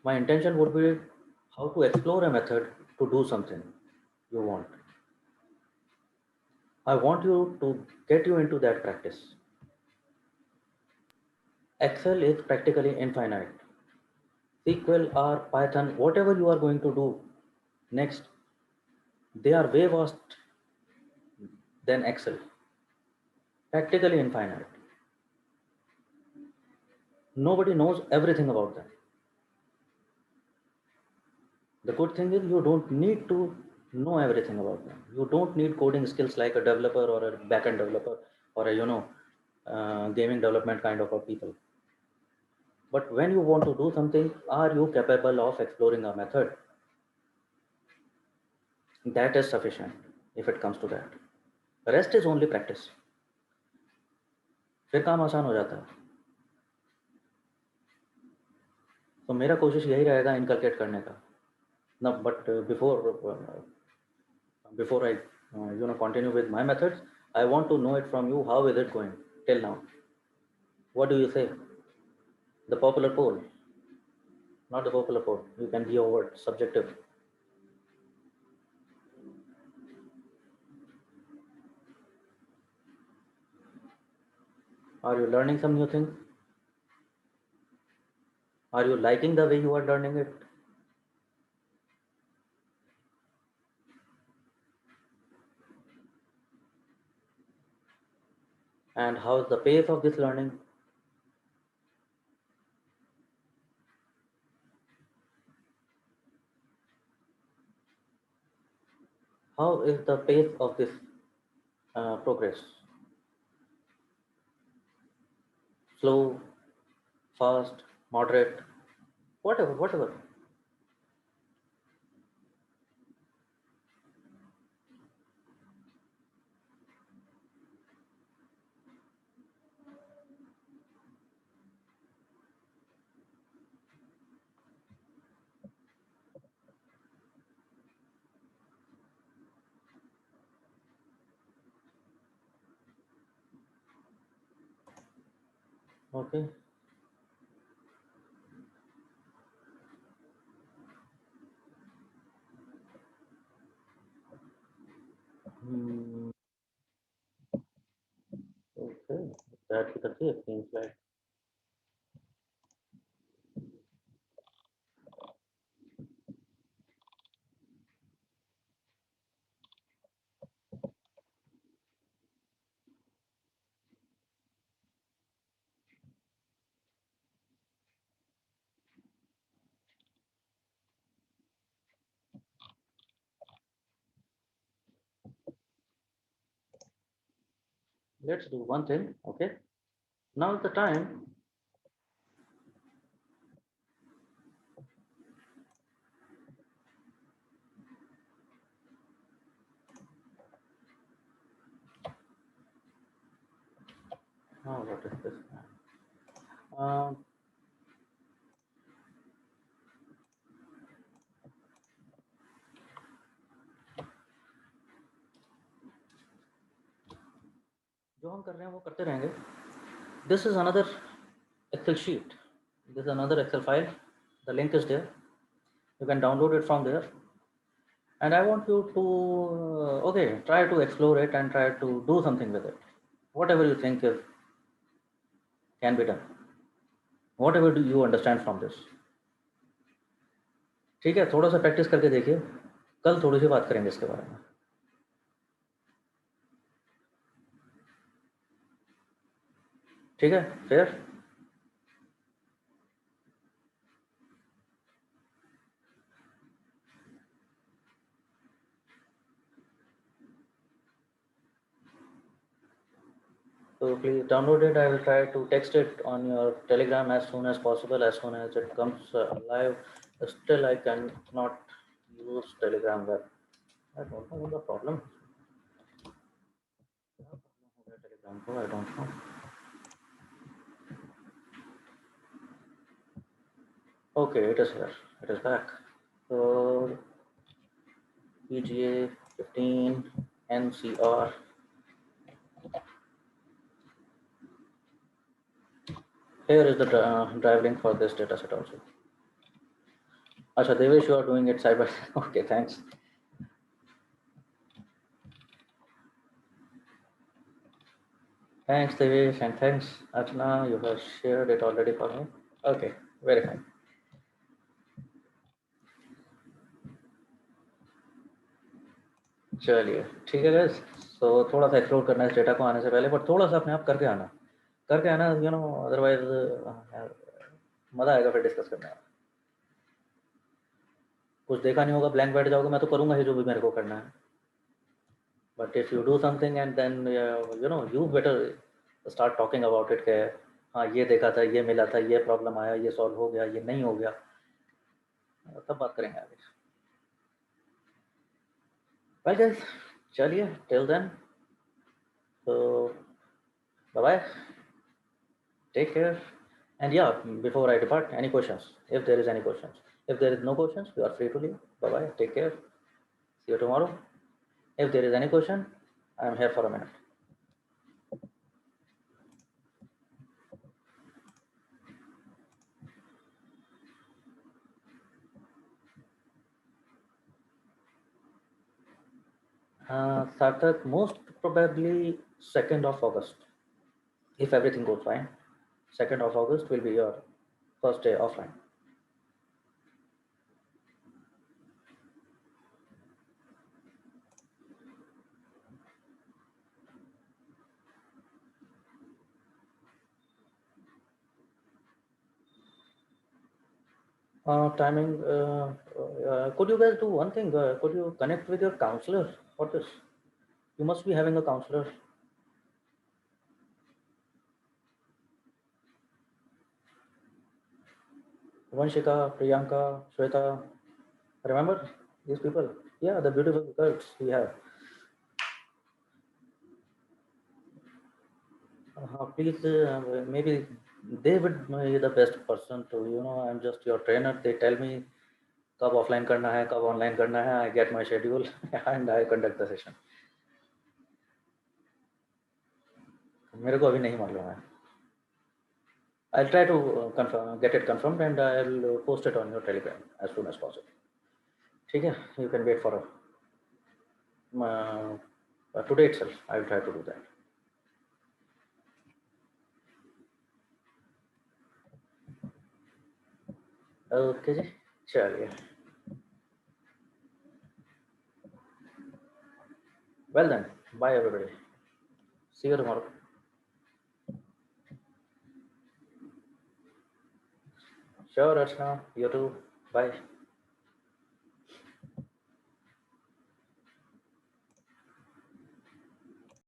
My intention would be how to explore a method to do something you want. I want you to get you into that practice. Excel is practically infinite. SQL or Python, whatever you are going to do next, they are way vast than Excel. Practically infinite. Nobody knows everything about them. The good thing is you don't need to know everything about them. You don't need coding skills like a developer or a backend developer or a gaming development kind of a people. But when you want to do something, are you capable of exploring a method? That is sufficient if it comes to that. The rest is only practice. फिर काम आसान हो जाता है. तो मेरा कोशिश यही रहेगा इनकलकेट करने का. Now, but before I continue with my methods, I want to know it from you. How is it going till now? What do you say? The popular poll, not the popular poll. You can be over subjective. Are you learning some new things? Are you liking the way you are learning it? And how is the pace of this learning? How is the pace of this progress. Slow, fast, moderate, whatever. Okay. Hmm. Okay. That we can see it seems like. Let's do one thing. Okay. Now is the time. Oh, what is this? Um, जो हम कर रहे हैं वो करते रहेंगे. This is another Excel sheet. This is another Excel file. The link is there. You can download it from there. And I want you to okay, try to explore it and try to do something with it. Whatever you think is can be done. Whatever do you understand from this. ठीक है, थोड़ा सा practice करके देखिए. कल थोड़ी सी बात करेंगे इसके बारे में. ठीक है, फिर so please download it. I will try to text it on your Telegram as soon as possible, as soon as it comes live. Still, I cannot use Telegram web. I don't know what the problem. Telegram को, I don't know. Okay, it is here. It is back. So PGA 15 NCR. Here is the drive link for this dataset also. Acha, Devesh, you are doing it side by side. Okay, thanks. Thanks, Devesh, and thanks, Archana. You have shared it already for me. Okay, very fine. चलिए ठीक है guys. So थोड़ा सा explore करना है इस data को आने से पहले, बट थोड़ा सा अपने आप करके आना यू नो, अदरवाइज मज़ा आएगा फिर डिस्कस करने में. कुछ देखा नहीं होगा, ब्लैंक बैठ जाओगे. मैं तो करूँगा ही जो भी मेरे को करना है. But if you do something and then you know you better start talking about it. के हाँ ये देखा था, ये मिला था, ये प्रॉब्लम आया, ये सॉल्व हो गया, ये नहीं हो गया, तब बात करेंगे आगे. वेल गाइस, चलिए till then, so bye bye, take care, and yeah, before I depart, any questions? If there is any questions, if there is no questions, you are free to leave. Bye bye, take care, see you tomorrow. If there is any question, I am here for a minute. Sarthak, most probably 2nd of August, if everything goes fine. 2nd of August will be your first day offline. Timing, could you guys do one thing? Could you connect with your counselor for this? You must be having a counselor. Vanshika, Priyanka, Shweta. Remember these people? Yeah, the beautiful girls we have. Please, maybe they would be the best person to, I'm just your trainer. They tell me कब offline करना है, कब online करना है. I get my schedule and I conduct the session. मेरे को अभी नहीं मालूम है. I'll try to get it confirmed and I'll post it on your Telegram as soon as possible. ठीक है, you can wait for today itself. I will try to do that. Okay जी, चलिए. Well then, bye everybody. See you tomorrow. Sure, Archana. You too. Bye.